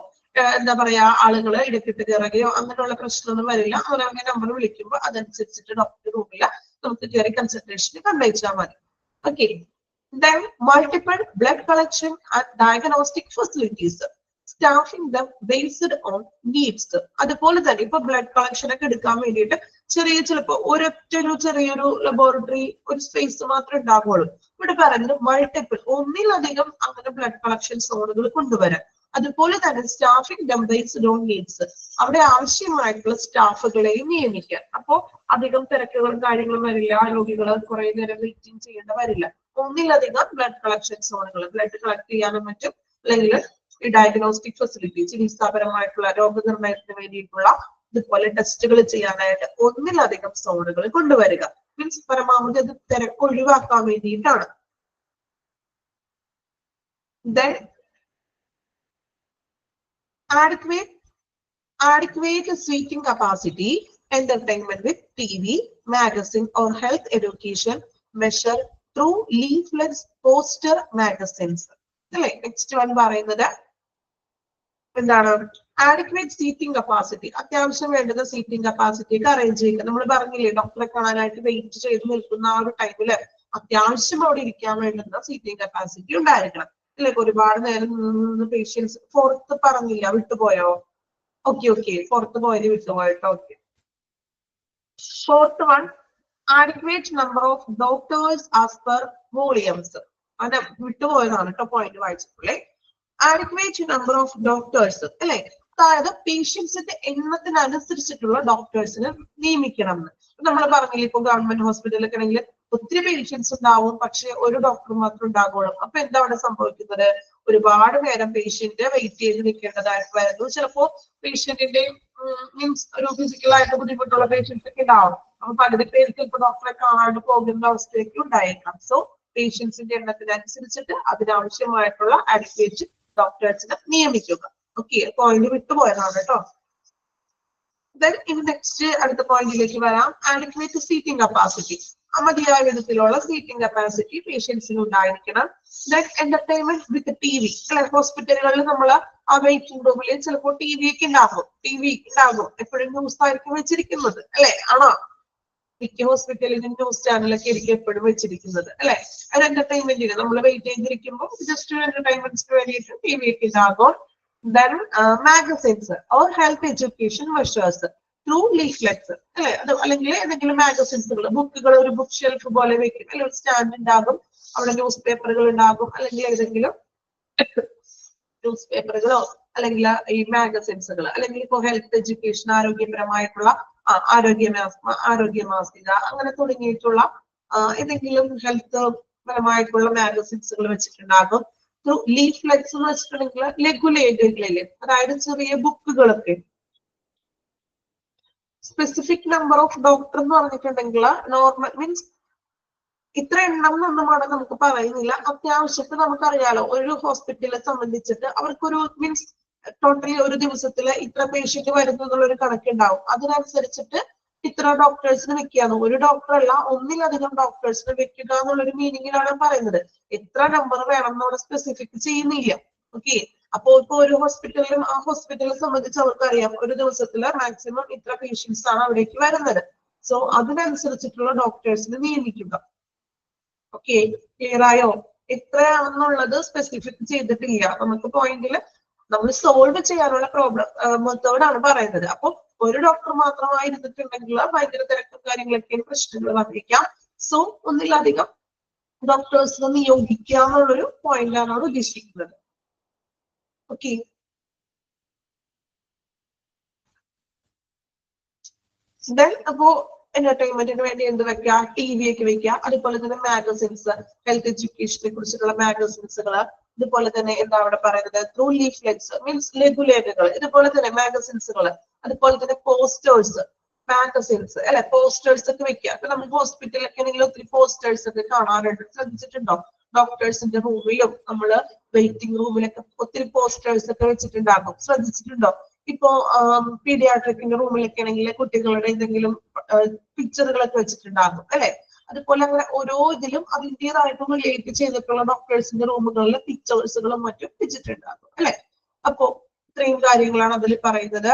എന്താ പറയാ, ആളുകൾ ഇടയ്ക്കിട്ട് കയറുകയോ അങ്ങനെയുള്ള പ്രശ്നമൊന്നും വരില്ല. അവരവരുടെ നമ്പർ വിളിക്കുമ്പോൾ അതനുസരിച്ചിട്ട് ഡോക്ടറുടെ റൂമിൽ നമുക്ക് കയറി കൺസൾട്ടേഷന് കണ്ടയച്ചാൽ മതി. Okay, then multiple blood collection and diagnostic facilities, staffing them based on needs. അതുപോലെ തന്നെ ഇപ്പൊ ബ്ലഡ് കളക്ഷൻ ഒക്കെ എടുക്കാൻ വേണ്ടിയിട്ട് ചിലപ്പോ ചെറിയൊരു ലബോറട്ടറി ഒരു സ്പേസ് മാത്രമേ ഉണ്ടാവുള്ളൂ. ഇവിടെ പറയുന്നത് മൾട്ടിപ്പിൾ, ഒന്നിലധികം അങ്ങനെ ബ്ലഡ് കളക്ഷൻ സോണുകൾ കൊണ്ടുവരാൻ. അതുപോലെ തന്നെ staffing dum based on needs, അവിടെ ആവശ്യമായിട്ടുള്ള സ്റ്റാഫുകളെയും നിയമിക്കാൻ. അപ്പോ അധികം തിരക്കുകളും കാര്യങ്ങളും വരില്ല, രോഗികൾ കുറെ നേരം വെയിറ്റിംഗ് ചെയ്യേണ്ട വരില്ല. ഒന്നിലധികം ബ്ലഡ് കളക്ഷൻ സോണുകൾ, ബ്ലഡ് കളക്ട് ചെയ്യാനും മറ്റും, അല്ലെങ്കിൽ ഈ ഡയഗ്നോസ്റ്റിക് ഫെസിലിറ്റി, ചികിത്സാപരമായിട്ടുള്ള രോഗനിർണയത്തിന് വേണ്ടിയിട്ടുള്ള ഇതുപോലെ ടെസ്റ്റുകൾ ചെയ്യാനായിട്ട് ഒന്നിലധികം സോണുകൾ കൊണ്ടുവരിക. മീൻസ് പരമാവധി അത് തിരക്ക് ഒഴിവാക്കാൻ വേണ്ടിയിട്ടാണ്. Then adequate seating capacity, entertainment with TV, magazine or health education measure through leaflets, poster, magazines. അല്ലെ? നെക്സ്റ്റ് വൺ പറയുന്നത് എന്താണ്? ആഡിക്വേറ്റ് സീറ്റിംഗ് കപ്പാസിറ്റി, അത്യാവശ്യം വേണ്ടുന്ന സീറ്റിംഗ് കപ്പാസിറ്റി ഒക്കെ അറേഞ്ച് ചെയ്യുക. നമ്മൾ പറഞ്ഞില്ലേ, ഡോക്ടറെ കാണാനായിട്ട് വെയിറ്റ് ചെയ്ത് നിൽക്കുന്ന ആ ഒരു ടൈമില് അത്യാവശ്യം അവിടെ ഇരിക്കാൻ വേണ്ടുന്ന സീറ്റിംഗ് കപ്പാസിറ്റി ഉണ്ടായിരിക്കണം അല്ലെ? ഒരുപാട് നേരം നിന്ന് പേഷ്യൻസ് പുറത്ത് പറഞ്ഞില്ല, വിട്ടുപോയോ? ഓക്കെ, പുറത്ത് പോയത് വിട്ടുപോയിട്ടോ. Okay, fourth one adequate number of doctors as per volumes. അത് വിട്ടുപോയതാണ് കേട്ടോ, പോയിന്റ് വായിച്ചിട്ടുള്ളേ. ആഡിക്വേറ്റ് നമ്പർ ഓഫ് ഡോക്ടേഴ്സ് അല്ലെ? അതായത് പേഷ്യൻസിന്റെ എണ്ണത്തിനനുസരിച്ചിട്ടുള്ള ഡോക്ടേഴ്സിനെ നിയമിക്കണം എന്ന്. നമ്മൾ പറഞ്ഞില്ലേ, ഇപ്പൊ ഗവൺമെന്റ് ഹോസ്പിറ്റലിലൊക്കെ ആണെങ്കിൽ ഒത്തിരി പേഷ്യൻസ് ഉണ്ടാവും, പക്ഷെ ഒരു ഡോക്ടർ മാത്രം ഉണ്ടാകുള്ളൂ. അപ്പൊ എന്താ അവിടെ സംഭവിക്കുന്നത്? ഒരുപാട് നേരം പേഷ്യന്റ് വെയിറ്റ് ചെയ്ത് നിൽക്കേണ്ടതായിട്ട് വരുന്നു. ചിലപ്പോ പേഷ്യന്റിന്റെ മീൻസ് ഒരു ഫിസിക്കലായിട്ട് ബുദ്ധിമുട്ടുള്ള പേഷ്യൻസ് ഒക്കെ ഉണ്ടാവും. അപ്പൊ പകുതി പേർക്ക് ഇപ്പൊ ഡോക്ടറെ കാണാണ്ട് പോകുന്ന അവസ്ഥയൊക്കെ ഉണ്ടായേക്കാം. സോ പേഷ്യൻസിന്റെ എണ്ണത്തിനനുസരിച്ചിട്ട് അതിനാവശ്യമായിട്ടുള്ള അഡിക്വേറ്റ് ഡോക്ടേഴ്സിനെ നിയമിക്കുക. ഓക്കെ, പോയിന്റ് വിട്ടുപോയതാണ് കേട്ടോ. ദെൻ ഇനി നെക്സ്റ്റ് അടുത്ത പോയിന്റിലേക്ക് വരാം. ആഡിക്വേറ്റ് സീറ്റിംഗ് കപ്പാസിറ്റി, മതിയായ വിധത്തിലുള്ള സീറ്റിംഗ് കപ്പാസിറ്റി പേഷ്യൻസിന് ഉണ്ടായിരിക്കണം. ദെൻ എന്റർടൈൻമെന്റ് വിത്ത് TV അല്ലെ? ഹോസ്പിറ്റലുകളിൽ നമ്മൾ ആ വെയിറ്റിംഗ് റൂമിൽ ചിലപ്പോൾ TV ഒക്കെ ഉണ്ടാകും. എപ്പോഴും ന്യൂസ് ആയിരിക്കും വെച്ചിരിക്കുന്നത് അല്ലെ? ആണോ? മിക്ക ഹോസ്പിറ്റലിലും ന്യൂസ് ചാനലൊക്കെ ആയിരിക്കും എപ്പോഴും വെച്ചിരിക്കുന്നത് അല്ലെ? ഒരു എന്റർടൈൻമെന്റിന് നമ്മൾ വെയിറ്റ് ചെയ്തിരിക്കുമ്പോൾ ജസ്റ്റ് എന്റർടൈൻമെന്റ്സിന് വേണ്ടിയിട്ട് TV ഒക്കെ ഉണ്ടാകും. Then magazines or health education measures through leaflets അല്ലെ? അത് അല്ലെങ്കിൽ ഏതെങ്കിലും മാഗസിൻസുകൾ, ബുക്കുകൾ ഒരു ബുക്ക് ഷെൽഫ് പോലെ വെക്കും അല്ലെങ്കിൽ ഒരു സ്റ്റാൻഡ് ഉണ്ടാകും, അവിടെ ന്യൂസ് പേപ്പറുകൾ ഉണ്ടാകും, അല്ലെങ്കിൽ ഏതെങ്കിലും ന്യൂസ് പേപ്പറുകളോ അല്ലെങ്കിൽ ഈ മാഗസിൻസുകൾ, അല്ലെങ്കിൽ ഇപ്പൊ ഹെൽത്ത് എഡ്യൂക്കേഷൻ, ആരോഗ്യപരമായിട്ടുള്ള ആരോഗ്യ മാസിക അങ്ങനെ തുടങ്ങിയിട്ടുള്ള ഏതെങ്കിലും ഹെൽത്ത് പരമായിട്ടുള്ള മാഗസിൻസുകൾ വെച്ചിട്ടുണ്ടാകും. ലീഫ്ലെറ്റ്സ് എന്ന് വെച്ചിട്ടുണ്ടെങ്കിൽ ലഘുലേഖകളില്, അതായത് ചെറിയ ബുക്കുകളൊക്കെ. സ്പെസിഫിക് നമ്പർ ഓഫ് ഡോക്ടർ എന്ന് പറഞ്ഞിട്ടുണ്ടെങ്കിൽ നോർമൽ മീൻസ് ഇത്ര എണ്ണം എന്നൊന്നുമാണ് നമുക്ക് പറയുന്നില്ല. അത്യാവശ്യത്തിന് നമുക്കറിയാലോ, ഒരു ഹോസ്പിറ്റലിനെ സംബന്ധിച്ചിട്ട് അവർക്കൊരു മീൻസ് ടോട്ടലി ഒരു ദിവസത്തില് ഇത്ര പേഷ്യന്റ് വരുന്നു എന്നുള്ളൊരു കണക്കുണ്ടാവും. അതിനനുസരിച്ചിട്ട് ഇത്ര ഡോക്ടേഴ്സിന് വെക്കുകയാണ്. ഒരു ഡോക്ടർ അല്ല, ഒന്നിലധികം ഡോക്ടേഴ്സിന് വെക്കുക എന്നുള്ളൊരു മീനിങ്ങിലാണ് പറയുന്നത്. എത്ര നമ്പർ വേണം എന്നവിടെ സ്പെസിഫിക് ചെയ്യുന്നില്ല. ഓക്കെ, അപ്പൊ ഇപ്പൊ ഒരു ഹോസ്പിറ്റലിലും ആ ഹോസ്പിറ്റലിനെ സംബന്ധിച്ച് അവർക്കറിയാം ഒരു ദിവസത്തില് മാക്സിമം ഇത്ര പേഷ്യൻസ് ആണ് അവിടേക്ക് വരുന്നത്. സോ അതിനനുസരിച്ചിട്ടുള്ള ഡോക്ടേഴ്സിനെ നിയമിക്കുക. ഓക്കെ, ക്ലിയർ ആയോ? എത്രയാണെന്നുള്ളത് സ്പെസിഫിക് ചെയ്തിട്ടില്ല. നമുക്ക് പോയിന്റിൽ നമ്മൾ സോൾവ് ചെയ്യാനുള്ള പ്രോബ്ലം മെത്തേഡാണ് പറയുന്നത്. അപ്പൊ ഒരു ഡോക്ടർ മാത്രമായിരുന്നിട്ടുണ്ടെങ്കിൽ ഭയങ്കര തിരക്കും കാര്യങ്ങളൊക്കെയാണ് പ്രശ്നങ്ങൾ വന്നിരിക്കാം. സോ ഒന്നിലധികം ഡോക്ടേഴ്സിനെ നിയോഗിക്കുക എന്നുള്ളൊരു പോയിന്റാണ് അവിടെ ഉദ്ദേശിക്കുന്നത്. ഓക്കെ, ദെൻ അപ്പോ എന്റർടൈൻമെന്റിന് വേണ്ടി എന്ത് വെക്കുക? TV ഒക്കെ വെക്കുക. അതുപോലെ തന്നെ മാഗസിൻസ്, ഹെൽത്ത് എഡ്യൂക്കേഷനെ കുറിച്ചിട്ടുള്ള മാഗസിൻസുകൾ, ഇതുപോലെ തന്നെ എന്താ അവിടെ പറയുന്നത്, ത്രൂ ലീഫ്ലെറ്റ്സ് മീൻസ് ലഘുലേഖകൾ, ഇതുപോലെ തന്നെ മാഗസിൻസുകൾ, അതുപോലെ തന്നെ പോസ്റ്റേഴ്സ്, മാഗസിൻസ് അല്ലെ, പോസ്റ്റേഴ്സ് ഒക്കെ വെക്കുക. അപ്പൊ നമ്മൾ ഹോസ്പിറ്റലൊക്കെ ആണെങ്കിൽ ഒത്തിരി പോസ്റ്റേഴ്സ് ഒക്കെ കാണാറുണ്ട്, ശ്രദ്ധിച്ചിട്ടുണ്ടോ? ഡോക്ടേഴ്സിന്റെ റൂമിലും നമ്മള് വെയിറ്റിംഗ് റൂമിലൊക്കെ ഒത്തിരി പോസ്റ്റേഴ്സ് ഒക്കെ വെച്ചിട്ടുണ്ടാകും, ശ്രദ്ധിച്ചിട്ടുണ്ടോ? ഇപ്പോ പീഡിയാട്രിക്കിന്റെ റൂമിലൊക്കെ ആണെങ്കിൽ കുട്ടികളുടെ എന്തെങ്കിലും പിക്ചറുകളൊക്കെ വെച്ചിട്ടുണ്ടാകും അല്ലെ. അതുപോലെ അങ്ങനെ ഓരോ ഇതിലും അതിൻ്റെതായിട്ട് റിലേറ്റ് ചെയ്തിട്ടുള്ള ഡോക്ടേഴ്സിന്റെ റൂമുകളിലെ പിക്ചേഴ്സുകളും മറ്റും വെച്ചിട്ടുണ്ടാകും അല്ലെ. അപ്പോ ഇത്രയും കാര്യങ്ങളാണ് അതിൽ പറയുന്നത്.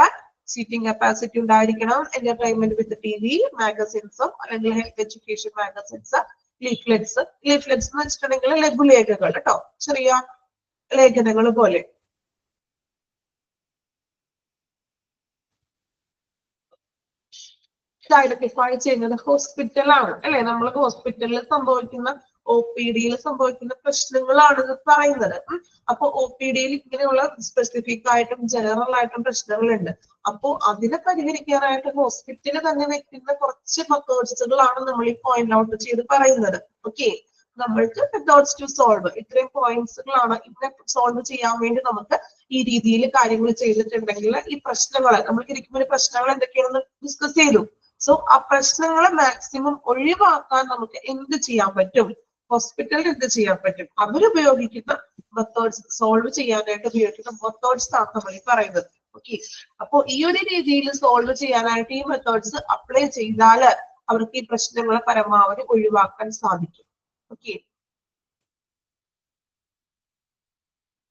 സീറ്റിംഗ് കപ്പാസിറ്റി ഉണ്ടായിരിക്കണം, എന്റർടൈൻമെന്റ് വിത്ത് TV, മാഗസിൻസും അല്ലെങ്കിൽ health education magazines, leaflets. Leaflets എന്ന് വെച്ചിട്ടുണ്ടെങ്കിൽ ലഘുലേഖകൾ കേട്ടോ, ചെറിയ ലേഖനങ്ങൾ പോലെ. ഐഡന്റിഫൈ ചെയ്യുന്നത് ഹോസ്പിറ്റലാണ് അല്ലെ. നമ്മൾ ഹോസ്പിറ്റലിൽ സംഭവിക്കുന്ന OPD-യിൽ സംഭവിക്കുന്ന പ്രശ്നങ്ങളാണ് ഇത് പറയുന്നത്. അപ്പൊ OPD-യിൽ ഇങ്ങനെയുള്ള സ്പെസിഫിക് ആയിട്ടും ജനറൽ ആയിട്ടും പ്രശ്നങ്ങളുണ്ട്. അപ്പോ അതിനെ പരിഹരിക്കാനായിട്ട് ഹോസ്പിറ്റലിൽ തന്നെ വെക്കുന്ന കുറച്ച് മെത്തേഡ്സുകളാണ് നമ്മൾ ഈ പോയിന്റ് ഔട്ട് ചെയ്ത് പറയുന്നത്. ഓക്കെ, നമ്മൾക്ക് മെത്തേഡ്സ് ടു സോൾവ് ഇത്രയും പോയിന്റ്സുകളാണ്. ഇതിനെ സോൾവ് ചെയ്യാൻ വേണ്ടി നമുക്ക് ഈ രീതിയിൽ കാര്യങ്ങൾ ചെയ്തിട്ടുണ്ടെങ്കിൽ ഈ പ്രശ്നങ്ങൾ നമ്മൾക്ക് ഇരിക്കുന്ന പ്രശ്നങ്ങൾ എന്തൊക്കെയാണെന്ന് ഡിസ്കസ് ചെയ്തു. സോ ആ പ്രശ്നങ്ങളെ മാക്സിമം ഒഴിവാക്കാൻ നമുക്ക് എന്ത് ചെയ്യാൻ പറ്റും? ഹോസ്പിറ്റലിൽ എന്ത് ചെയ്യാൻ പറ്റും? അവരുപയോഗിക്കുന്ന മെത്തേഡ്സ്, സോൾവ് ചെയ്യാനായിട്ട് ഉപയോഗിക്കുന്ന മെത്തേഡ്സ് ആണ് നമ്മൾ ഈ പറയുന്നത്. ഓക്കെ, അപ്പൊ ഈ ഒരു രീതിയിൽ സോൾവ് ചെയ്യാനായിട്ട് ഈ മെത്തേഡ്സ് അപ്ലൈ ചെയ്താൽ അവർക്ക് ഈ പ്രശ്നങ്ങളെ പരമാവധി ഒഴിവാക്കാൻ സാധിക്കും. ഓക്കെ,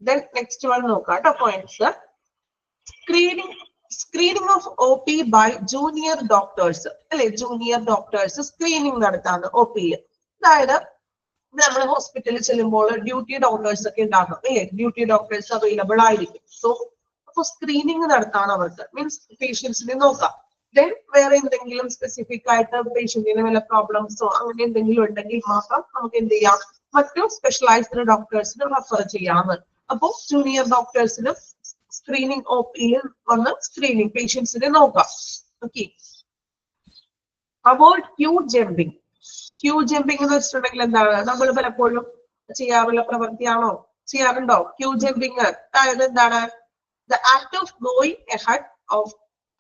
ദെൻ നെക്സ്റ്റ് വൺ നോക്കാം കേട്ടോ points. Screening of OP by junior doctors അല്ലെ. ജൂനിയർ ഡോക്ടേഴ്സ് സ്ക്രീനിങ് നടത്താണ് OP-യിൽ. അതായത് നമ്മൾ ഹോസ്പിറ്റലിൽ ചെല്ലുമ്പോൾ ഡ്യൂട്ടി ഡോക്ടേഴ്സ് ഒക്കെ ഉണ്ടാകും അല്ലേ, ഡ്യൂട്ടി ഡോക്ടേഴ്സ് അവൈലബിൾ ആയിരിക്കും. സോ അപ്പൊ സ്ക്രീനിങ് നടത്താണ് അവർക്ക്, മീൻസ് പേഷ്യൻസിനെ നോക്കാം. ദെൻ വേറെ എന്തെങ്കിലും സ്പെസിഫിക് ആയിട്ട് പേഷ്യന്റിന് വല്ല പ്രോബ്ലംസോ അങ്ങനെ എന്തെങ്കിലും ഉണ്ടെങ്കിൽ മാത്രം നമുക്ക് എന്ത് ചെയ്യാം? മറ്റു സ്പെഷ്യലൈസ്ഡ് ഡോക്ടേഴ്സിന് റെഫർ ചെയ്യാം. അപ്പൊ ജൂനിയർ ഡോക്ടേഴ്സിന് സ്ക്രീനിങ് OP-യിൽ വന്ന് സ്ക്രീനിങ് പേഷ്യൻസിനെ നോക്കാം. Okay, avoid queue jumping. Queue jumping എന്ന് വെച്ചിട്ടുണ്ടെങ്കിൽ എന്താണ്? നമ്മൾ പലപ്പോഴും ചെയ്യാറുള്ള പ്രവൃത്തിയാണോ? ചെയ്യാറുണ്ടോ ക്യൂ ജമ്പിങ്? അതായത് എന്താണ്? The act of going ahead of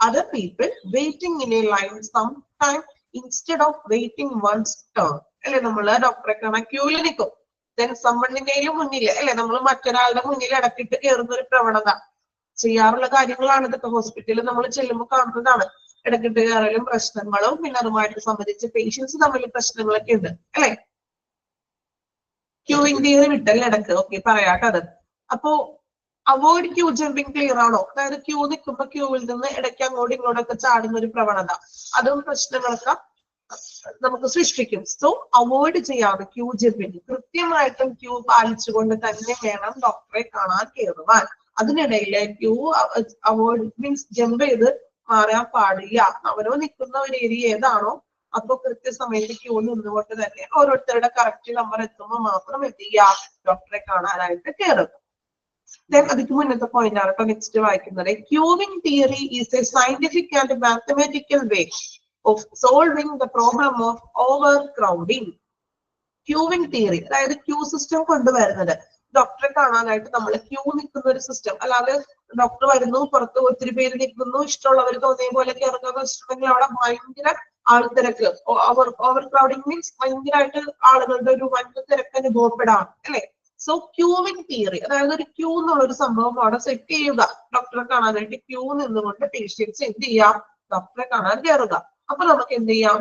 other people, waiting in a line sometime instead of waiting one's turn അല്ലെ. നമ്മള് ഡോക്ടറെ കാണാൻ ക്യൂവിൽ നിൽക്കും, ദെൻ സമ്മണിന്റെയും മുന്നിൽ അല്ലെ നമ്മൾ മറ്റൊരാളുടെ മുന്നിൽ ഇടക്കിട്ട് കയറുന്ന ഒരു പ്രവണത ചെയ്യാറുള്ള കാര്യങ്ങളാണ് ഇതൊക്കെ. ഹോസ്പിറ്റലിൽ നമ്മൾ ചെല്ലുമ്പോൾ കാണുന്നതാണ് ഇടക്കിട്ട് കയറലും പ്രശ്നങ്ങളും, പിന്നെ അതുമായിട്ട് സംബന്ധിച്ച് പേഷ്യൻസ് തമ്മിൽ പ്രശ്നങ്ങളൊക്കെ ഉണ്ട് അല്ലെ. ക്യൂവിങ് തിയറി വിട്ടല്ലേ ഇടക്ക്. ഓക്കെ, പറയാട്ടത്. അപ്പോ അവോയ്ഡ് ക്യൂ ജമ്പിങ് ക്ലിയർ ആണോ? അതായത് ക്യൂ നിൽക്കുമ്പോ ക്യൂവിൽ നിന്ന് ഇടയ്ക്ക് അങ്ങോട്ടും ഇങ്ങോട്ടൊക്കെ ചാടുന്ന ഒരു പ്രവണത, അതും പ്രശ്നങ്ങളൊക്കെ നമുക്ക് സൃഷ്ടിക്കും. സോ അവോയ്ഡ് ചെയ്യാതെ ക്യൂ ജമ്പിങ്. കൃത്യമായിട്ടും ക്യൂ പാലിച്ചുകൊണ്ട് തന്നെ വേണം ഡോക്ടറെ കാണാൻ കയറുവാൻ. അതിനിടയിലെ ക്യൂ അവോയ്ഡ് മീൻസ് ജമ്പ് ചെയ്ത് മാറാൻ പാടില്ല. അവരോ നിൽക്കുന്ന ഒരു ഏരിയ ഏതാണോ അപ്പൊ കൃത്യസമയത്ത് ക്യൂ നിന്നുകൊണ്ട് തന്നെ ഓരോരുത്തരുടെ കറക്റ്റ് നമ്പർ എത്തുമ്പോൾ മാത്രം എന്ത് ചെയ്യുക? ഡോക്ടറെ കാണാനായിട്ട് കയറുക. അതിക്ക് മുന്നത്തെ പോയിന്റ് ആണ് കേട്ടോ നെക്സ്റ്റ് വായിക്കുന്നത്. Queueing theory is a scientific and mathematical way of solving the problem of overcrowding. Queueing theory അതായത് ക്യൂ സിസ്റ്റം കൊണ്ടുവരുന്നത്. ഡോക്ടറെ കാണാനായിട്ട് നമ്മൾ ക്യൂ നിൽക്കുന്ന ഒരു സിസ്റ്റം, അല്ലാതെ ഡോക്ടർ വരുന്നു, പുറത്ത് ഒത്തിരി പേര് നിൽക്കുന്നു, ഇഷ്ടമുള്ളവർ തോന്നിയ പോലെ കയറുന്ന വെച്ചിട്ടുണ്ടെങ്കിൽ അവിടെ ഭയങ്കര ആൾത്തിരക്ക്, ഓവർ ക്രൗഡിംഗ് മീൻസ് ഭയങ്കരമായിട്ട് ആളുകളുടെ ഒരു വൻ തിരക്ക് അനുഭവപ്പെടാം അല്ലെ. സോ ക്യൂവിംഗ് തിയറി അതായത് ഒരു ക്യൂ എന്നുള്ള ഒരു സംഭവം അവിടെ സെറ്റ് ചെയ്യുക. ഡോക്ടറെ കാണാനായിട്ട് ക്യൂ നിന്നുകൊണ്ട് പേഷ്യൻസ് എന്ത് ചെയ്യാം? ഡോക്ടറെ കാണാൻ കയറുക. അപ്പൊ നമുക്ക് എന്ത് ചെയ്യാം?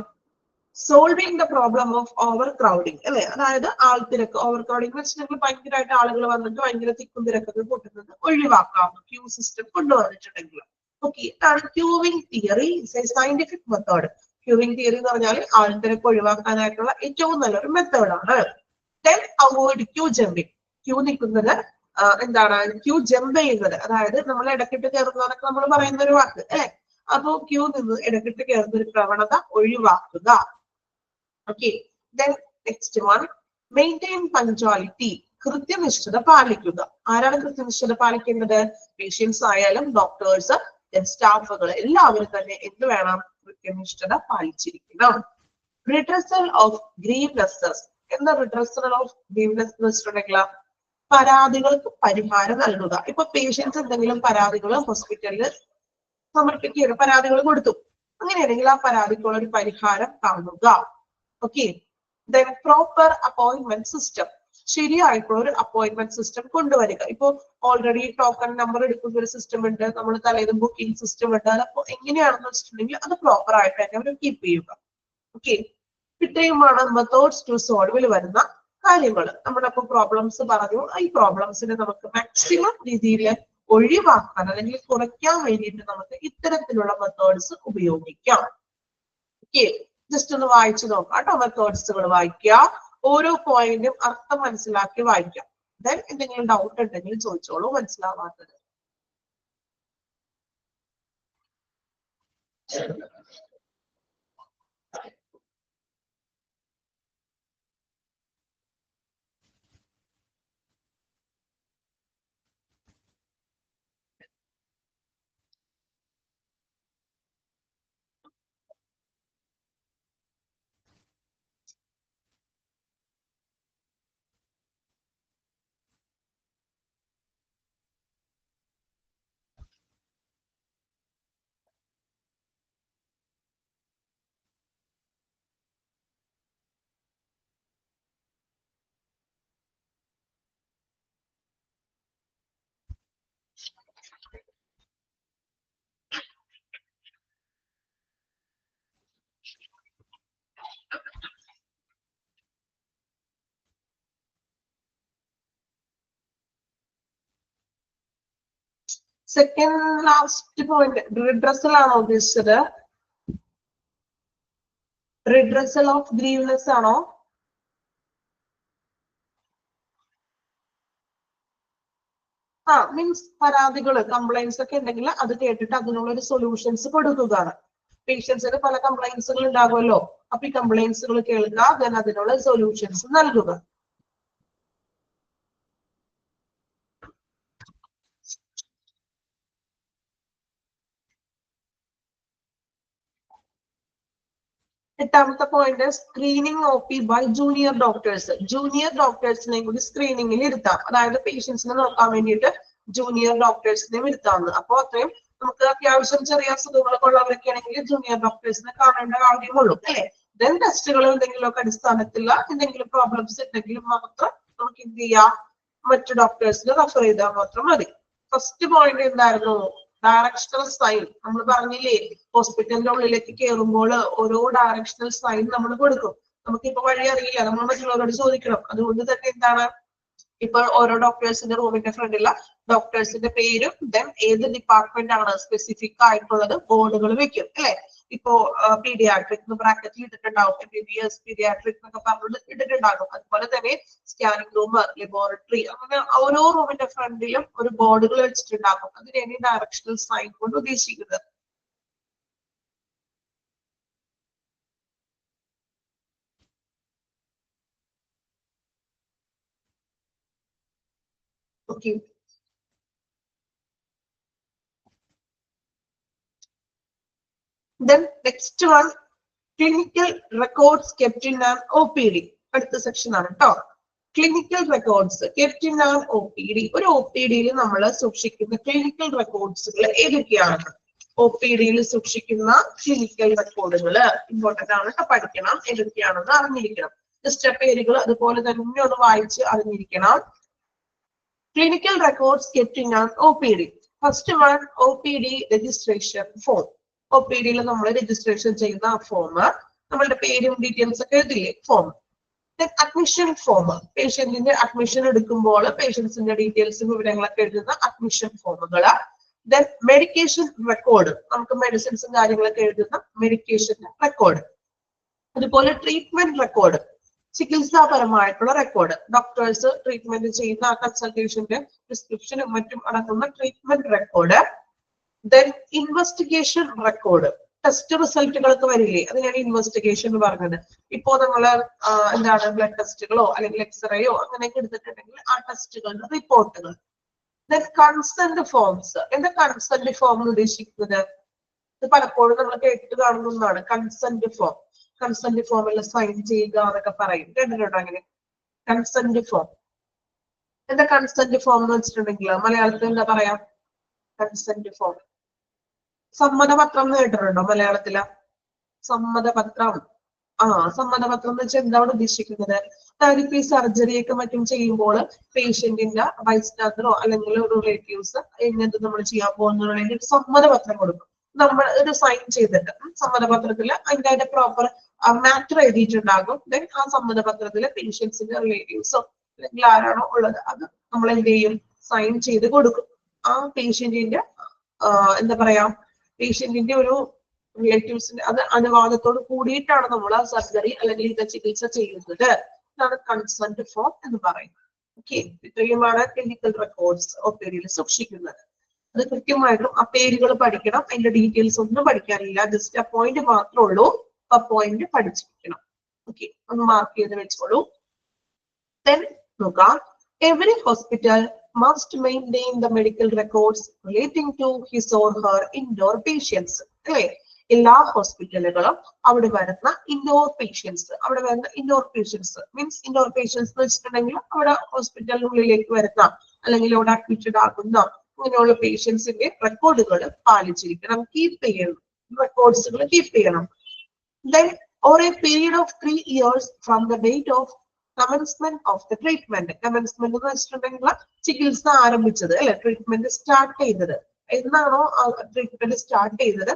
Solving the problem of over crowding അല്ലെ, അതായത് ആൾത്തിരക്ക്. ഓവർ ക്രൗഡിങ് വെച്ചിട്ടുണ്ടെങ്കിൽ ഭയങ്കരമായിട്ട് ആളുകൾ വന്നിട്ട് ഭയങ്കര തിക്കും തിരക്കൊക്കെ കൂട്ടുന്നത് ഒഴിവാക്കാം ക്യൂ സിസ്റ്റം കൊണ്ടുവന്നിട്ടുണ്ടെങ്കിൽ. ഓക്കെ, ഇതാണ് queueing theory. Scientific method. Queueing theory എന്ന് പറഞ്ഞാൽ ആൾത്തിരക്ക് ഒഴിവാക്കാനായിട്ടുള്ള ഏറ്റവും നല്ലൊരു മെത്തേഡാണ്. Then avoid queue jumping. Queue നിൽക്കുന്നത് എന്താണ്, ക്യൂ ജമ്പ് ചെയ്യുന്നത്, അതായത് നമ്മൾ ഇടക്കിട്ട് കയറുന്നതൊക്കെ നമ്മൾ പറയുന്ന ഒരു വാക്ക് അല്ലെ. അപ്പോ ക്യൂ നിന്ന് ഇടക്കിട്ട് കയറുന്ന ഒരു പ്രവണത ഒഴിവാക്കുക. Okay, then next one, maintain punctuality. കൃത്യനിഷ്ഠത പാലിക്കുക. ആരാണ് കൃത്യനിഷ്ഠത പാലിക്കേണ്ടത്? പേഷ്യൻസ് ആയാലും ഡോക്ടേഴ്സ്, സ്റ്റാഫുകൾ എല്ലാവരും തന്നെ എന്ത് വേണം? കൃത്യനിഷ്ഠത പാലിച്ചിരിക്കണം. Redressal of grievances. എന്താ റിഡ്രസൽ ഓഫ് ഗ്രീവ്നെസ് എന്ന് വെച്ചിട്ടുണ്ടെങ്കിൽ പരാതികൾക്ക് പരിഹാരം നൽകുക. ഇപ്പൊ പേഷ്യൻസ് എന്തെങ്കിലും പരാതികൾ ഹോസ്പിറ്റലിൽ സമർപ്പിക്കുകയാണ്, പരാതികൾ കൊടുത്തു, അങ്ങനെയാണെങ്കിൽ ആ പരാതിക്കുള്ള ഒരു പരിഹാരം കാണുക. Okay, then proper appointment system. ശരിയായിട്ടുള്ള ഒരു അപ്പോയിന്റ്മെന്റ് സിസ്റ്റം കൊണ്ടുവരിക. ഇപ്പൊ ഓൾറെഡി ടോക്കൺ നമ്പർ എടുക്കുന്ന ഒരു സിസ്റ്റം ഉണ്ട്, നമ്മൾ തലേന്ന് ബുക്കിംഗ് സിസ്റ്റം ഉണ്ട്. അതപ്പോ എങ്ങനെയാണെന്ന് വെച്ചിട്ടുണ്ടെങ്കിൽ അത് പ്രോപ്പർ ആയിട്ട് തന്നെ അവർ കീപ്പ് ചെയ്യുക. ഓക്കെ, ഇത്രയുമാണ് മെത്തേഡ്സ് ടു സോൾവിൽ വരുന്ന കാര്യങ്ങൾ. നമ്മളിപ്പോ പ്രോബ്ലംസ് പറഞ്ഞു. ഈ പ്രോബ്ലംസിനെ നമുക്ക് മാക്സിമം രീതിയിൽ ഒഴിവാക്കാൻ അല്ലെങ്കിൽ കുറയ്ക്കാൻ വേണ്ടിയിട്ട് നമുക്ക് ഇത്തരത്തിലുള്ള മെത്തേഡ്സ് ഉപയോഗിക്കാം. ഓക്കെ, ജസ്റ്റ് ഒന്ന് വായിച്ചു നോക്കാം കേട്ടോ. മെത്തേഡ്സുകൾ വായിക്കുക, ഓരോ പോയിന്റും അർത്ഥം മനസ്സിലാക്കി വായിക്കാം. ദെൻ എന്തെങ്കിലും ഡൗട്ട് ഉണ്ടെങ്കിൽ ചോദിച്ചോളൂ, മനസ്സിലാവാത്തത്. സെക്കൻഡ് ലാസ്റ്റ് പോയിന്റ് റിഡ്രസൽ ആണോ ഉദ്ദേശിച്ചത്? റിഡ്രസൽ ഓഫ് ഗ്രീവ്നെസ് ആണോ? മീൻസ് പരാതികൾ, കംപ്ലൈൻസ് ഒക്കെ ഉണ്ടെങ്കിൽ അത് കേട്ടിട്ട് അതിനുള്ള ഒരു സൊല്യൂഷൻസ് കൊടുക്കുകയാണ്. പേഷ്യൻസിന് പല കംപ്ലൈൻസുകൾ ഉണ്ടാകുമല്ലോ, അപ്പൊ ഈ കംപ്ലൈൻസുകൾ കേൾക്കുക, ദെൻ അതിനുള്ള സൊല്യൂഷൻസ് നൽകുക. എട്ടാമത്തെ point screening OP by junior doctors. Junior ഡോക്ടേഴ്സിനെയും കൂടി സ്ക്രീനിങ്ങിൽ ഇരുത്താം. അതായത് പേഷ്യൻസിനെ നോക്കാൻ വേണ്ടിയിട്ട് ജൂനിയർ ഡോക്ടേഴ്സിനെയും ഇരുത്താവുന്നത്. അപ്പൊ അത്രയും നമുക്ക് അത്യാവശ്യം ചെറിയ അസുഖങ്ങളൊക്കെ ഉള്ളവരൊക്കെ ആണെങ്കിൽ ജൂനിയർ ഡോക്ടേഴ്സിനെ കാണേണ്ട കാര്യമുള്ളൂ അല്ലെ. ദെൻ ടെസ്റ്റുകൾ എന്തെങ്കിലുമൊക്കെ അടിസ്ഥാനത്തിലുള്ള എന്തെങ്കിലും പ്രോബ്ലംസ് ഉണ്ടെങ്കിലും മാത്രം നമുക്ക് എന്ത് ചെയ്യാം, മറ്റു ഡോക്ടേഴ്സിനെ റെഫർ ചെയ്താൽ മാത്രം മതി. ഫസ്റ്റ് പോയിന്റ് എന്തായിരുന്നു? Directional sign. നമ്മൾ പറഞ്ഞില്ലേ, ഹോസ്പിറ്റലിന്റെ ഉള്ളിലേക്ക് കയറുമ്പോൾ ഓരോ ഡയറക്ഷണൽ സൈൻ നമ്മൾ കൊടുക്കും. നമുക്കിപ്പോ വഴി അറിയില്ല, നമ്മൾ മറ്റുള്ളവരോട് ചോദിക്കണം. അതുകൊണ്ട് തന്നെ എന്താണ്, ഇപ്പൊ ഓരോ ഡോക്ടേഴ്സിന്റെ റൂമിന്റെ ഫ്രണ്ടിലുള്ള ഡോക്ടേഴ്സിന്റെ പേരും ദെൻ ഏത് ഡിപ്പാർട്ട്മെന്റ് ആണ് സ്പെസിഫിക് ആയിട്ടുള്ളത് ബോർഡുകൾ വെക്കും അല്ലെ. ഇപ്പോ പീഡിയാട്രിക് ബ്രാക്കറ്റിൽ ഇട്ടിട്ടുണ്ടാവും, MBBS പീഡിയാട്രിക് എന്നൊക്കെ പറഞ്ഞിട്ട് ഇട്ടിട്ടുണ്ടാകും. അതുപോലെ തന്നെ സ്കാനിങ് റൂം, ലബോറട്ടറി, അങ്ങനെ ഓരോ റൂമിന്റെ ഫ്രണ്ടിലും ഒരു ബോർഡുകൾ വെച്ചിട്ടുണ്ടാകും. അതിനാണ് ഡയറക്ഷണൽ സൈൻ കൊണ്ട് ഉദ്ദേശിക്കുന്നത്. Okay, then next one, clinical records kept in an OPD. അടുത്ത സെക്ഷൻ ആണ് കേട്ടോ. Clinical records kept in an OPD. ഒരു OPD-യിൽ നമ്മൾ സൂക്ഷിക്കുന്ന ക്ലിനിക്കൽ റെക്കോർഡ്സുകൾ ഏതൊക്കെയാണ്? OPD-യിൽ സൂക്ഷിക്കുന്ന ക്ലിനിക്കൽ റെക്കോർഡുകൾ ഇമ്പോർട്ടന്റ് ആണ്, പഠിക്കണം, ഏതൊക്കെയാണെന്ന് അറിഞ്ഞിരിക്കണം. ജസ്റ്റ് പേരുകൾ അതുപോലെ തന്നെ ഒന്ന് വായിച്ച് അറിഞ്ഞിരിക്കണം. Clinical records kept in an OPD. First one, OPD registration form. OPD-യിൽ നമ്മൾ രജിസ്ട്രേഷൻ ചെയ്യുന്ന ആ ഫോം. നമ്മളുടെ പേരും ഡീറ്റെയിൽസ് ഒക്കെ എഴുതില്ലേ ഫോം. അഡ്മിഷൻ ഫോം, പേഷ്യന്റിന്റെ അഡ്മിഷൻ എടുക്കുമ്പോൾ പേഷ്യൻസിന്റെ ഡീറ്റെയിൽസും വിവരങ്ങളൊക്കെ എഴുതുന്ന അഡ്മിഷൻ ഫോമുകള്. ദെൻ മെഡിക്കേഷൻ റെക്കോർഡ്, നമുക്ക് മെഡിസിൻസും കാര്യങ്ങളൊക്കെ എഴുതുന്ന മെഡിക്കേഷൻ റെക്കോർഡ്. അതുപോലെ ട്രീറ്റ്മെന്റ് റെക്കോർഡ്, ചികിത്സാപരമായിട്ടുള്ള റെക്കോർഡ്, ഡോക്ടേഴ്സ് ട്രീറ്റ്മെന്റ് ചെയ്യുന്ന ആ കൺസൾട്ടേഷന്റെ പ്രിസ്ക്രിപ്ഷനും മറ്റും അടങ്ങുന്ന treatment record. Then investigation record, test റിസൾട്ടുകളൊക്കെ വരില്ലേ, അതിനാണ് ഇൻവെസ്റ്റിഗേഷൻ എന്ന് പറഞ്ഞത്. ഇപ്പോ നമ്മള് എന്താണ് ബ്ലഡ് ടെസ്റ്റുകളോ അല്ലെങ്കിൽ എക്സ്റേയോ അങ്ങനെയൊക്കെ എടുത്തിട്ടുണ്ടെങ്കിൽ ആ ടെസ്റ്റുകളുടെ റിപ്പോർട്ടുകൾ. ദെൻ കൺസെന്റ് ഫോംസ്, എന്താ കൺസെന്റ് ഫോം എന്ന് ഉദ്ദേശിക്കുന്നത്? ഇത് പലപ്പോഴും നമ്മൾ കേട്ട് കാണുന്നതാണ് കൺസെന്റ് ഫോം. കൺസെന്റ് ഫോമിൽ സൈൻ ചെയ്യുക എന്നൊക്കെ പറയും, കേട്ടിട്ടുണ്ടോ അങ്ങനെ? കൺസെന്റ് ഫോം, എന്താ കൺസെന്റ് ഫോം എന്ന് വെച്ചിട്ടുണ്ടെങ്കിൽ മലയാളത്തിൽ എന്താ പറയാ? കൺസെന്റ് ഫോം സമ്മതപത്രം എന്ന് കേട്ടിട്ടുണ്ടോ മലയാളത്തില്? സമ്മതപത്രം. സമ്മതപത്രം എന്ന് വെച്ചാൽ എന്താണ് ഉദ്ദേശിക്കുന്നത്? അതായത് ഇപ്പൊ ഈ സർജറി ഒക്കെ മറ്റും ചെയ്യുമ്പോൾ പേഷ്യന്റിന്റെ ബൈസ്റ്റാൻഡറോ അല്ലെങ്കിൽ ഒരു റിലേറ്റീവ്സ് ഇങ്ങനത്തെ നമ്മൾ ചെയ്യാൻ പോകുന്നതിന് സമ്മതപത്രം കൊടുക്കും. നമ്മൾ ഒരു സൈൻ ചെയ്തിട്ട് സമ്മതപത്രത്തില് അതിന്റെ പ്രോപ്പർ മാറ്റർ എഴുതിയിട്ടുണ്ടാകും. ദെൻ ആ സമ്മതപത്രത്തില് പേഷ്യൻസിന്റെ റിലേറ്റീവ്സോ അല്ലെങ്കിൽ ആരാണോ ഉള്ളത് അത് നമ്മൾ എന്ത് ചെയ്യും? സൈൻ ചെയ്ത് കൊടുക്കും. ആ പേഷ്യന്റിന്റെ എന്താ പറയാ, പേഷ്യന്റിന്റെ ഒരു റിലേറ്റീവ്സിന്റെ അത് അനുവാദത്തോട് കൂടിയിട്ടാണ് നമ്മൾ ആ സർജറി അല്ലെങ്കിൽ ഇത് ചികിത്സ ചെയ്യുന്നത്. ഇതാണ് കൺസെന്റ് ഫോം എന്ന് പറയുന്നത്. ഓക്കെ, ഇത്രയുമാണ് ക്ലിനിക്കൽ റെക്കോർഡ്സ് ഒപീഡിയിൽ സൂക്ഷിക്കുന്നത്. അത് കൃത്യമായിട്ടും ആ പേരുകൾ പഠിക്കണം, അതിന്റെ ഡീറ്റെയിൽസ് ഒന്നും പഠിക്കാനില്ല, ജസ്റ്റ് ആ പോയിന്റ് മാത്രമേ ഉള്ളൂ. ആ പോയിന്റ് പഠിച്ചിരിക്കണം. ഓക്കെ, ഒന്ന് മാർക്ക് ചെയ്ത് വെച്ചോളൂ. ദെൻ നോക്കാം, every hospital must maintain the medical records relating to his or her indoor patients. അല്ലേ? എല്ലാ ഹോസ്പിറ്റലുകളും അവിടെ വരുന്ന indoor patients, means indoor patients എന്ന് വെച്ചിട്ടുണ്ടെങ്കിൽ അവിടെ ഹോസ്പിറ്റലിനുള്ളിലേക്ക് വരുന്ന അല്ലെങ്കിൽ അവിടെ അഡ്മിറ്റഡ് ആകുന്ന അങ്ങനെയുള്ള പേഷ്യൻസിന്റെ റെക്കോർഡുകൾ പാലിച്ചിരിക്കണം, കീപ്പ് ചെയ്യണം, റെക്കോർഡ്സുകൾ കീപ്പ് ചെയ്യണം. Then or a period of 3 years from the date of commencement of the treatment. Commencement എന്ന് വെച്ചിട്ടുണ്ടെങ്കിൽ ചികിത്സ ആരംഭിച്ചത് അല്ലെ, ട്രീറ്റ്മെന്റ് സ്റ്റാർട്ട് ചെയ്തത് എന്നാണോ ട്രീറ്റ്മെന്റ് സ്റ്റാർട്ട് ചെയ്തത്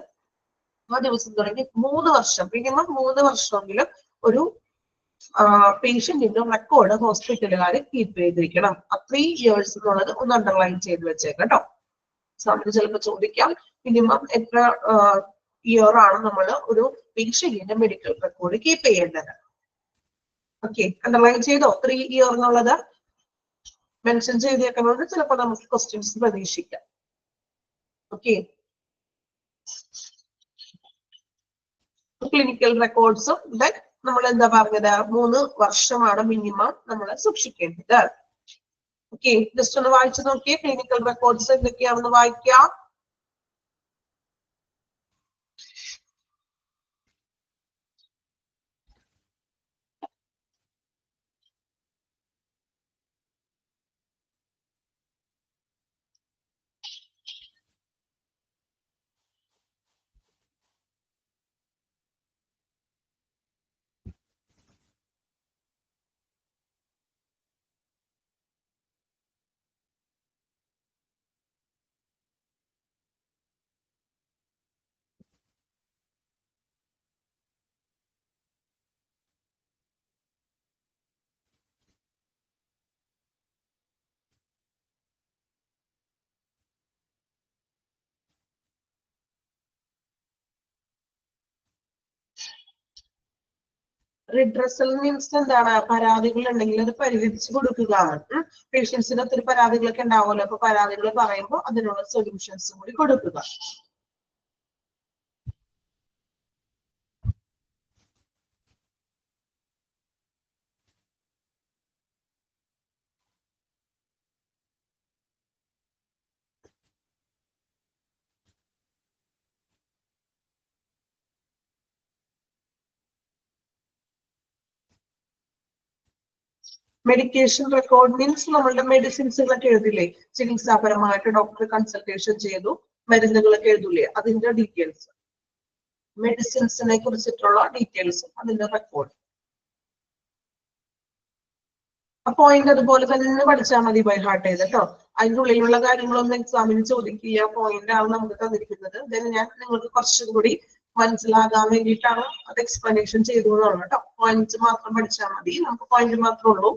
ആ ദിവസം തുടങ്ങി 3 വർഷം, മിനിമം 3 വർഷമെങ്കിലും ഒരു പേഷ്യന്റിന്റെ റെക്കോർഡ് ഹോസ്പിറ്റലുകാർ കീപ്പ് ചെയ്തിരിക്കണം. 3 years എന്നുള്ളത് ഒന്ന് അണ്ടർലൈൻ ചെയ്ത് വെച്ചേക്കാം കേട്ടോ. സാറിന് ചിലപ്പോൾ ചോദിക്കാം മിനിമം എത്ര ഇയർ ആണ് നമ്മൾ ഒരു പേഷ്യന്റിന്റെ മെഡിക്കൽ റെക്കോർഡ് കീപ്പ് ചെയ്യേണ്ടത്. ഓക്കെ, അണ്ടർലൈൻ ചെയ്തോ? 3 year എന്നുള്ളത് മെൻഷൻ ചെയ്തേക്കുന്നത് ചിലപ്പോൾ നമുക്ക് ക്വസ്റ്റ്യൻസ് പ്രതീക്ഷിക്കാം. ഓക്കെ, ക്ലിനിക്കൽ റെക്കോർഡ്സും നമ്മൾ എന്താ പറഞ്ഞത് 3 വർഷമാണ് മിനിമം നമ്മൾ സൂക്ഷിക്കേണ്ടത്. ഓക്കെ, ജസ്റ്റ് ഒന്ന് വായിച്ചു നോക്കിയേ, ക്ലിനിക്കൽ റെക്കോർഡ്സ് എന്തൊക്കെയാണെന്ന് വായിക്കാം. റിഡ്രസൽ മീൻസ് എന്താണ്? പരാതികൾ ഉണ്ടെങ്കിൽ അത് പരിഹരിച്ചു കൊടുക്കുക. പേഷ്യൻസിന് ഒത്തിരി പരാതികളൊക്കെ ഉണ്ടാവുമല്ലോ, അപ്പൊ പരാതികൾ പറയുമ്പോൾ അതിനുള്ള സൊല്യൂഷൻസ് കൂടി കൊടുക്കുക. മെഡിക്കേഷൻ റെക്കോർഡ് മീൻസ് നമ്മളുടെ മെഡിസിൻസുകളൊക്കെ എഴുതില്ലേ, ചികിത്സാപരമായിട്ട് ഡോക്ടറെ കൺസൾട്ടേഷൻ ചെയ്തു മരുന്നുകളൊക്കെ എഴുതൂലേ, അതിന്റെ ഡീറ്റെയിൽസ്, മെഡിസിൻസിനെ കുറിച്ചിട്ടുള്ള ഡീറ്റെയിൽസ്, അതിന്റെ റെക്കോർഡ്. ആ പോയിന്റ് അതുപോലെ തന്നെ പഠിച്ചാൽ മതി, ബൈ ഹാർട്ട് ചെയ്ത് കേട്ടോ. അതിന്റെ ഉള്ളിലുള്ള കാര്യങ്ങളൊന്നും എക്സാമിന് ചോദിക്കില്ല, പോയിന്റ് ആണ് നമുക്ക് തന്നിരിക്കുന്നത്. ദെൻ ഞാൻ നിങ്ങൾക്ക് കുറച്ചും കൂടി മനസ്സിലാകാൻ വേണ്ടിയിട്ടാണ് അത് എക്സ്പ്ലനേഷൻ ചെയ്തു എന്നുള്ളത് കേട്ടോ. പോയിന്റ് മാത്രം പഠിച്ചാൽ മതി, നമുക്ക് പോയിന്റ് മാത്രമേ ഉള്ളൂ.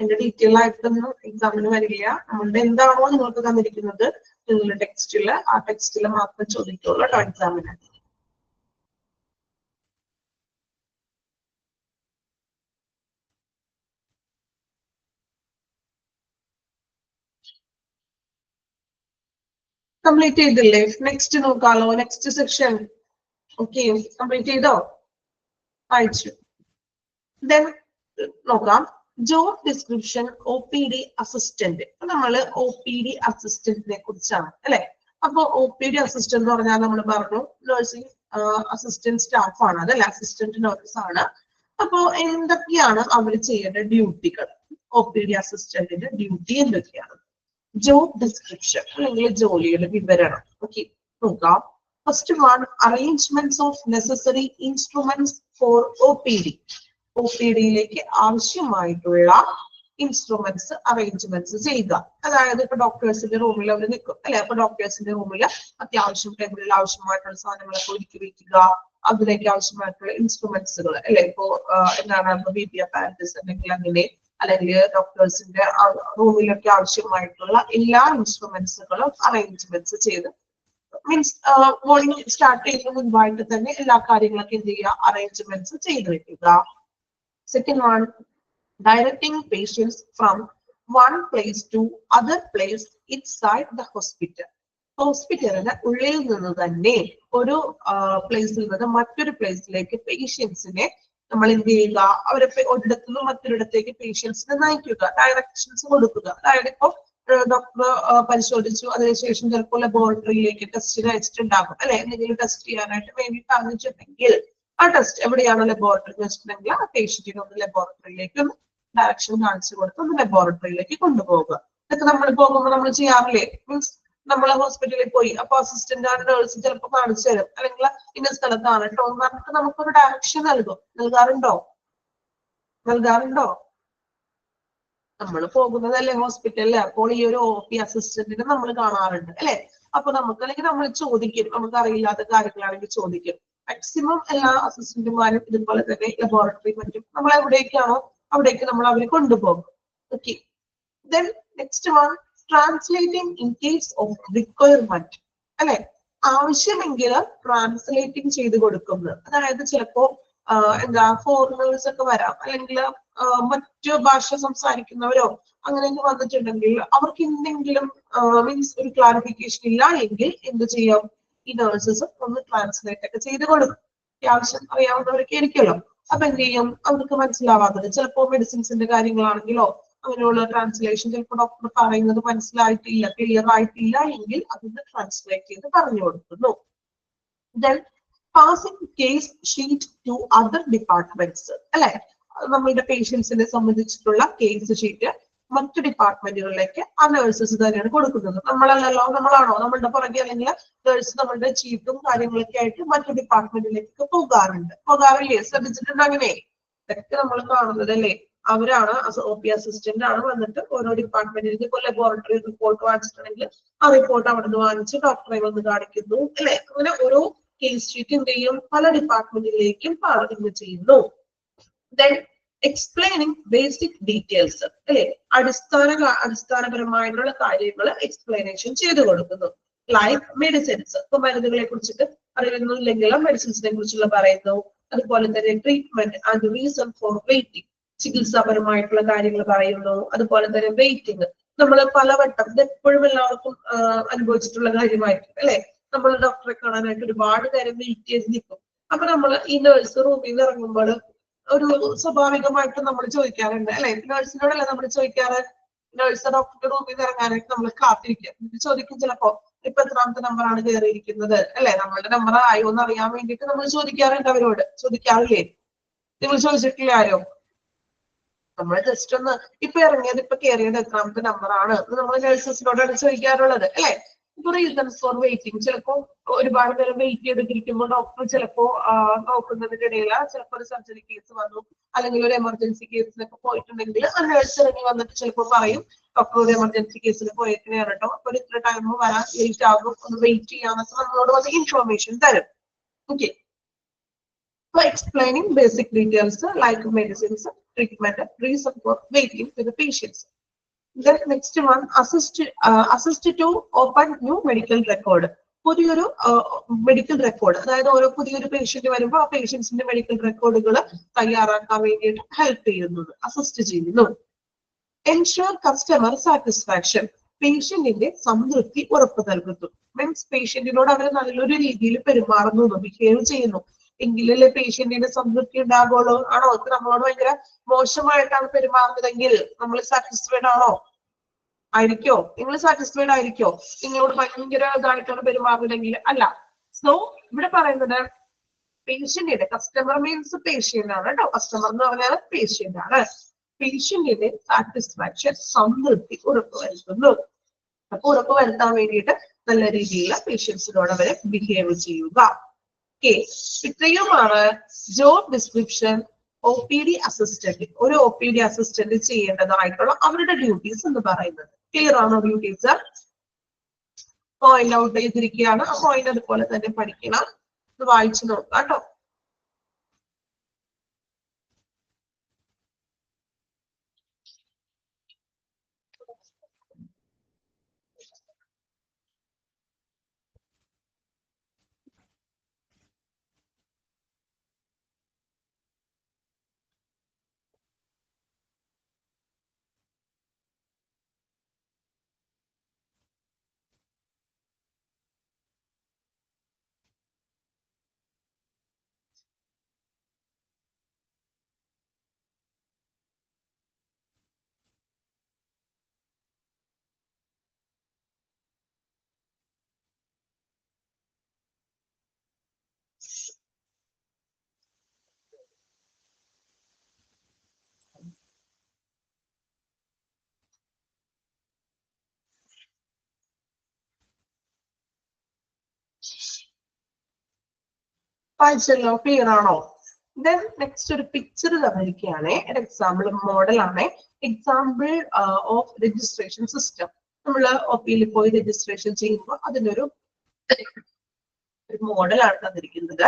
എന്റെ ഡീറ്റെയിൽ ആയിട്ടൊന്നും എക്സാമിന് വരില്ല. നമ്മളുടെ എന്താണോ നിങ്ങൾക്ക് തന്നിരിക്കുന്നത് നിങ്ങളുടെ ടെക്സ്റ്റില്, ആ ടെക്സ്റ്റില് മാത്രം ചോദിക്കുള്ളൂ കേട്ടോ എക്സാമിന്. കംപ്ലീറ്റ് ചെയ്തില്ലേ? നെക്സ്റ്റ് നോക്കാലോ, നെക്സ്റ്റ് സെക്ഷൻ. ഓക്കെ, കംപ്ലീറ്റ് ചെയ്തോ? അയച്ചു. ദെൻ നോക്കാം, job description O P D assistant. നമ്മള് ഒ പി ഡി അസിസ്റ്റന്റിനെ കുറിച്ചാണ് അല്ലെ. അപ്പൊ ഒ പി ഡി അസിസ്റ്റന്റ് എന്ന് പറഞ്ഞാൽ നമ്മൾ പറഞ്ഞു നഴ്സിംഗ് അസിസ്റ്റന്റ് സ്റ്റാഫ് ആണ്, അതല്ലേ, അസിസ്റ്റന്റ് നഴ്സ് ആണ്. അപ്പൊ എന്തൊക്കെയാണ് അവർ ചെയ്യേണ്ട ഡ്യൂട്ടികൾ? ഒ പി ഡി അസിസ്റ്റന്റിന്റെ ഡ്യൂട്ടി എന്തൊക്കെയാണ്? ജോബ് ഡിസ്ക്രിപ്ഷൻ അല്ലെങ്കിൽ ജോലിയുടെ വിവരണം. ഓക്കെ, നോക്കാം. First one, arrangements of necessary instruments for O P D. O P ഡിയിലേക്ക് ആവശ്യമായിട്ടുള്ള ഇൻസ്ട്രുമെന്റ്സ് അറേഞ്ച്മെന്റ്സ് ചെയ്യുക. അതായത് ഇപ്പൊ ഡോക്ടേഴ്സിന്റെ റൂമിൽ അവർ നിൽക്കും അല്ലെ. അപ്പൊ ഡോക്ടേഴ്സിന്റെ റൂമിൽ അത്യാവശ്യം ടേബിളിൽ ആവശ്യമായിട്ടുള്ള സാധനങ്ങളൊക്കെ ഒരുക്കി വെക്കുക, അതിലേക്ക് ആവശ്യമായിട്ടുള്ള ഇൻസ്ട്രുമെന്റ്സുകൾ അല്ലെ. ഇപ്പോ എന്താണ് ബി പി അപ്പാരറ്റസ് അല്ലെങ്കിൽ അങ്ങനെ, അല്ലെങ്കിൽ ഡോക്ടേഴ്സിന്റെ റൂമിലൊക്കെ ആവശ്യമായിട്ടുള്ള എല്ലാ ഇൻസ്ട്രുമെന്റ്സുകളും അറേഞ്ച്മെന്റ്സ് ചെയ്ത്, മീൻസ് മോർണിംഗ് സ്റ്റാർട്ട് ചെയ്യുന്ന മുൻപായിട്ട് തന്നെ എല്ലാ കാര്യങ്ങളൊക്കെ എന്ത് ചെയ്യുക, അറേഞ്ച്മെന്റ്സ് ചെയ്ത് വെക്കുക. Second one, directing patients from one place to other place inside the hospital. ഹോസ്പിറ്റലിന്റെ ഉള്ളിൽ നിന്ന് തന്നെ ഒരു പ്ലേസിൽ നിന്ന് മറ്റൊരു പ്ലേസിലേക്ക് പേഷ്യൻസിനെ നമ്മൾ എന്ത് ചെയ്യുക, അവരെ ഒരിടത്തു നിന്ന് മറ്റൊരിടത്തേക്ക് പേഷ്യൻസിനെ നയിക്കുക, ഡയറക്ഷൻസ് കൊടുക്കുക. അതായത് ഇപ്പൊ ഡോക്ടർ പരിശോധിച്ചു, അതിനുശേഷം ചിലപ്പോൾ ലബോറട്ടറിയിലേക്ക് ടെസ്റ്റിന് അയച്ചിട്ടുണ്ടാകും അല്ലെ. എന്തെങ്കിലും ടെസ്റ്റ് ചെയ്യാനായിട്ട് വേണ്ടി പറഞ്ഞിട്ടുണ്ടെങ്കിൽ ആ ടെസ്റ്റ് എവിടെയാണ് ലബോറട്ടറി വെച്ചിട്ടുണ്ടെങ്കിൽ ആ പേഷ്യന്റിനെ ഒന്ന് ലബോറട്ടറിയിലേക്ക് ഒന്ന് ഡയറക്ഷൻ കാണിച്ചു കൊടുത്ത് ഒന്ന് ലബോറട്ടറിയിലേക്ക് കൊണ്ടുപോകുക. ഇതൊക്കെ നമ്മൾ പോകുമ്പോൾ നമ്മൾ ചെയ്യാറില്ലേ? മീൻസ് നമ്മൾ ഹോസ്പിറ്റലിൽ പോയി അപ്പൊ അസിസ്റ്റന്റ് ആ നേഴ്സ് ചിലപ്പോൾ കാണിച്ചു തരും, അല്ലെങ്കിൽ ഇന്ന സ്ഥലത്താണ് കേട്ടോ എന്ന് പറഞ്ഞിട്ട് നമുക്കൊരു ഡയറക്ഷൻ നൽകാറുണ്ടോ? നമ്മൾ പോകുന്നതല്ലേ ഹോസ്പിറ്റലില്. അപ്പോൾ ഈ ഒരു ഒ പി അസിസ്റ്റന്റിനെ നമ്മൾ കാണാറുണ്ട് അല്ലെ. അപ്പൊ നമുക്ക് അല്ലെങ്കിൽ നമ്മൾ ചോദിക്കും, നമുക്ക് അറിയില്ലാത്ത കാര്യങ്ങളാണെങ്കിൽ ചോദിക്കും. മാക്സിമം എല്ലാ അസിസ്റ്റന്റുമാരും ഇതുപോലെ തന്നെ ലബോറട്ടറി പറ്റും നമ്മൾ എവിടേക്കാണോ അവിടേക്ക് നമ്മൾ അവരെ കൊണ്ടുപോകും. Okay, then next one, translating in case of requirement അല്ലെ. ആവശ്യമെങ്കിൽ ട്രാൻസ്ലേറ്റിംഗ് ചെയ്ത് കൊടുക്കുന്നത്. അതായത് ചിലപ്പോ എന്താ ഫോറിനേഴ്സ് ഒക്കെ വരാം, അല്ലെങ്കിൽ മറ്റു ഭാഷ സംസാരിക്കുന്നവരോ അങ്ങനെയൊക്കെ വന്നിട്ടുണ്ടെങ്കിൽ അവർക്ക് എന്തെങ്കിലും മീൻസ് ഒരു ക്ലാരിഫിക്കേഷൻ ഇല്ല എങ്കിൽ എന്ത് ചെയ്യാം, ഈ നേഴ്സസ് ഒന്ന് ട്രാൻസ്ലേറ്റ് ഒക്കെ ചെയ്ത് കൊടുക്കും. അത്യാവശ്യം അറിയാവുന്നവരൊക്കെ ആയിരിക്കുമല്ലോ. അപ്പൊ എന്ത് ചെയ്യും, അവർക്ക് മനസ്സിലാവാത്തത് ചിലപ്പോ മെഡിസിൻസിന്റെ കാര്യങ്ങളാണെങ്കിലോ അങ്ങനെയുള്ള ട്രാൻസ്ലേഷൻ ചിലപ്പോൾ ഡോക്ടർ പറയുന്നത് മനസ്സിലായിട്ടില്ല, ക്ലിയർ ആയിട്ടില്ല എങ്കിൽ അതൊന്ന് ട്രാൻസ്ലേറ്റ് ചെയ്ത് പറഞ്ഞു കൊടുക്കുന്നു. Then passing case sheet to other departments അല്ലെ. നമ്മളുടെ പേഷ്യൻസിനെ സംബന്ധിച്ചിട്ടുള്ള കേസ് ഷീറ്റ് മറ്റു ഡിപ്പാർട്ട്മെന്റുകളിലേക്ക് ആ നേഴ്സസ് തന്നെയാണ് കൊടുക്കുന്നത്. നമ്മളല്ലല്ലോ, നമ്മളാണോ നമ്മളുടെ പുറകെ, അല്ലെങ്കിൽ നേഴ്സ് നമ്മളുടെ ചീട്ടും കാര്യങ്ങളൊക്കെ ആയിട്ട് മറ്റു ഡിപ്പാർട്ട്മെന്റിലേക്ക് പോകാറില്ലേ? ശ്രദ്ധിച്ചിട്ടുണ്ട് അങ്ങനെ? ഇതൊക്കെ നമ്മൾ കാണുന്നത് അല്ലേ. അവരാണ് ഒ പി അസിസ്റ്റന്റ് ആണ് വന്നിട്ട് ഓരോ ഡിപ്പാർട്ട്മെന്റിലേക്ക് ഇപ്പോൾ ലബോറട്ടറി റിപ്പോർട്ട് വാങ്ങിച്ചിട്ടുണ്ടെങ്കിൽ ആ റിപ്പോർട്ട് അവിടെ നിന്ന് വാങ്ങിച്ച് ഡോക്ടറെ വന്ന് കാണിക്കുന്നു അല്ലെ. അങ്ങനെ ഓരോ കേസ് ഷീറ്റ് എന്ത് ചെയ്യും, പല ഡിപ്പാർട്ട്മെന്റിലേക്കും പാർട്ടിങ് ചെയ്യുന്നു. ദെൻ എക്സ്പ്ലെയിനിങ് ബേസിക് ഡീറ്റെയിൽസ് അല്ലെ. അടിസ്ഥാനപരമായിട്ടുള്ള കാര്യങ്ങൾ എക്സ്പ്ലനേഷൻ ചെയ്തു കൊടുക്കുന്നു. ലൈക്ക് മെഡിസിൻസ്, ഇപ്പൊ മരുന്നുകളെ കുറിച്ചിട്ട് അറിയുന്നില്ലെങ്കിലും മെഡിസിൻസിനെ കുറിച്ചുള്ള പറയുന്നു. അതുപോലെ തന്നെ treatment and reason for waiting, ചികിത്സാപരമായിട്ടുള്ള കാര്യങ്ങൾ പറയുന്നു. അതുപോലെ തന്നെ വെയിറ്റിംഗ്, നമ്മൾ പലവട്ടം ഇതെപ്പോഴും എല്ലാവർക്കും അനുഭവിച്ചിട്ടുള്ള കാര്യമായിരിക്കും അല്ലെ. നമ്മൾ ഡോക്ടറെ കാണാനായിട്ട് ഒരുപാട് നേരം വെയിറ്റ് ചെയ്ത് നിൽക്കും. അപ്പൊ നമ്മൾ ഈ നേഴ്സ് റൂമിൽ നിന്ന് ഇറങ്ങുമ്പോൾ ഒരു സ്വാഭാവികമായിട്ടും നമ്മൾ ചോദിക്കാറുണ്ട് അല്ലെ. നേഴ്സിനോടല്ലേ നമ്മൾ ചോദിക്കാറ്, നേഴ്സ് ഡോക്ടറുടെ റൂമിൽ നിന്ന് ഇറങ്ങാനായിട്ട് നമ്മൾ കാത്തിരിക്കും. ചോദിക്കും ചിലപ്പോ ഇപ്പൊ എത്രാമത്തെ നമ്പറാണ് കയറിയിരിക്കുന്നത് അല്ലെ. നമ്മളുടെ നമ്പർ ആയോ എന്ന് അറിയാൻ വേണ്ടിയിട്ട് നമ്മൾ ചോദിക്കാറുണ്ട്, അവരോട് ചോദിക്കാറില്ലേ? നിങ്ങൾ ചോദിച്ചിട്ടില്ല ആരോ? നമ്മൾ ജസ്റ്റ് ഒന്ന് ഇപ്പൊ ഇറങ്ങിയത്, ഇപ്പൊ കയറിയത് എത്രാമത്തെ നമ്പറാണ് നമ്മൾ നേഴ്സസിനോടാണ് ചോദിക്കാറുള്ളത് അല്ലെ. Reasons for waiting. ചിലപ്പോ ഒരുപാട് നേരം വെയിറ്റ് ചെയ്തിരിക്കുമ്പോൾ ഡോക്ടർ ചിലപ്പോ നോക്കുന്നതിന്റെ ഇടയിൽ ചിലപ്പോൾ ഒരു സർജറി കേസ് വന്നു, അല്ലെങ്കിൽ ഒരു എമർജൻസി കേസിലൊക്കെ പോയിട്ടുണ്ടെങ്കിൽ ആ നേഴ്സ് ഇറങ്ങി വന്നിട്ട് ചിലപ്പോൾ പറയും ഡോക്ടർ ഒരു എമർജൻസി കേസിൽ പോയേക്കാണ് കേട്ടോ, അപ്പൊ ഇത്ര ടൈം വരാൻ ലേറ്റ് ആകും, ഒന്ന് വെയിറ്റ് ചെയ്യാന്നൊക്കെ നമ്മളോട് വന്ന് ഇൻഫോർമേഷൻ തരും. Okay, for explaining basic details like medicines, treatment, reason for waiting to the patients. The next one, assist to open new medical record. പുതിയൊരു മെഡിക്കൽ റെക്കോർഡ്, അതായത് ഓരോ പുതിയൊരു പേഷ്യന്റ് വരുമ്പോൾ ആ പേഷ്യൻസിന്റെ മെഡിക്കൽ റെക്കോർഡുകൾ തയ്യാറാക്കാൻ വേണ്ടിയിട്ട് ഹെൽപ്പ് ചെയ്യുന്നു, അസിസ്റ്റ് ചെയ്യുന്നു. എൻഷുർ കസ്റ്റമർ സാറ്റിസ്ഫാക്ഷൻ, പേഷ്യന്റിന്റെ സംതൃപ്തി ഉറപ്പു നൽകുന്നു. മീൻസ് പേഷ്യന്റിനോട് അവർ നല്ലൊരു രീതിയിൽ പെരുമാറുന്നു, ബിഹേവ് ചെയ്യുന്നു, എങ്കിലല്ലേ പേഷ്യന്റിന് സംതൃപ്തി ഉണ്ടാകുള്ളൂ. ആണോ ഇപ്പൊ നമ്മളോട് ഭയങ്കര മോശമായിട്ടാണ് പെരുമാറുന്നതെങ്കിൽ നമ്മൾ സാറ്റിസ്ഫൈഡ് ആണോ? ആയിരിക്കോ? നിങ്ങൾ സാറ്റിസ്ഫൈഡ് ആയിരിക്കോ? നിങ്ങളോട് ഭയങ്കര ഇതായിട്ടാണ് പെരുമാറുന്നതെങ്കിൽ അല്ല. സോ ഇവിടെ പറയുന്നത് പേഷ്യന്റിന്റെ, കസ്റ്റമർ മീൻസ് പേഷ്യന്റ് ആണ് കേട്ടോ, കസ്റ്റമർ എന്ന് പറഞ്ഞാൽ പേഷ്യന്റ് ആണ്. പേഷ്യന്റിന്റെ സാറ്റിസ്ഫാക്ഷൻ, സംതൃപ്തി ഉറപ്പുവരുത്തുന്നു. അപ്പൊ ഉറപ്പുവരുത്താൻ വേണ്ടിയിട്ട് നല്ല രീതിയിൽ പേഷ്യൻസിനോട് അവരെ ബിഹേവ് ചെയ്യുക. ഓക്കെ, ഇത്രയുമാണ് ജോബ് ഡിസ്ക്രിപ്ഷൻ OPD അസിസ്റ്റന്റ്, ഒരു OPD അസിസ്റ്റന്റ് ചെയ്യേണ്ടതായിട്ടുള്ള അവരുടെ ഡ്യൂട്ടീസ് എന്ന് പറയുന്നത്. ക്ലിയർ ആണോ ഡ്യൂട്ടീസ്? പോയിന്റ് ഔട്ട് ചെയ്തിരിക്കുകയാണ്. ആ പോയിന്റ് അതുപോലെ തന്നെ പഠിക്കണം, ഇത് വായിച്ചു നോക്കാം കേട്ടോ. വായിച്ചല്ലോ, ക്ലിയർ ആണോ? ദെൻ നെക്സ്റ്റ് ഒരു പിക്ചർ തന്നിരിക്കുകയാണ്, ഒരു എക്സാമ്പിൾ മോഡൽ ആണ്. Example of registration system. നമ്മൾ OPയിൽ പോയി രജിസ്ട്രേഷൻ ചെയ്യുമ്പോൾ അതിനൊരു മോഡലാണ് തന്നിരിക്കുന്നത്.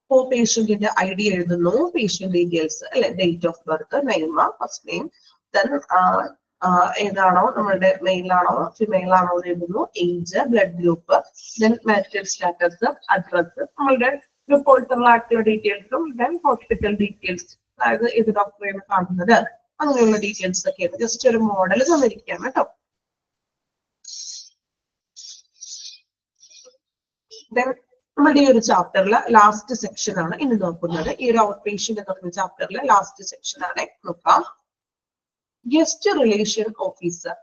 അപ്പോൾ പേഷ്യന്റിന്റെ ID എഴുതുന്നു, പേഷ്യന്റ് ഡീറ്റെയിൽസ് അല്ലെ, date of birth, name, first name, then ഏതാണോ നമ്മളുടെ മെയിൽ ആണോ ഫിമെയിൽ ആണോ എഴുതുന്നു, age, blood group, then marital status, address, നമ്മളുടെ റിപ്പോർട്ടുള്ള ആക്റ്റീവ് ഡീറ്റെയിൽസും, ദെൻ ഹോസ്പിറ്റൽ ഡീറ്റെയിൽസ്, അതായത് ഏത് ഡോക്ടറെയാണ് കാണുന്നത്, അങ്ങനെയുള്ള ഡീറ്റെയിൽസ് ഒക്കെയാണ്. ജസ്റ്റ് ഒരു മോഡൽ തന്നിരിക്കുകയാണ് കേട്ടോ. ദെൻ നമ്മുടെ ഈ ഒരു ചാപ്റ്ററിലെ ലാസ്റ്റ് സെക്ഷൻ ആണ് ഇനി നോക്കുന്നത്. ഈ ഒരു ഔട്ട് പേഷ്യന്റ് എന്ന് പറയുന്ന ചാപ്റ്ററിലെ ലാസ്റ്റ് സെക്ഷൻ ആണ് നോക്കാം. Guest relation officer.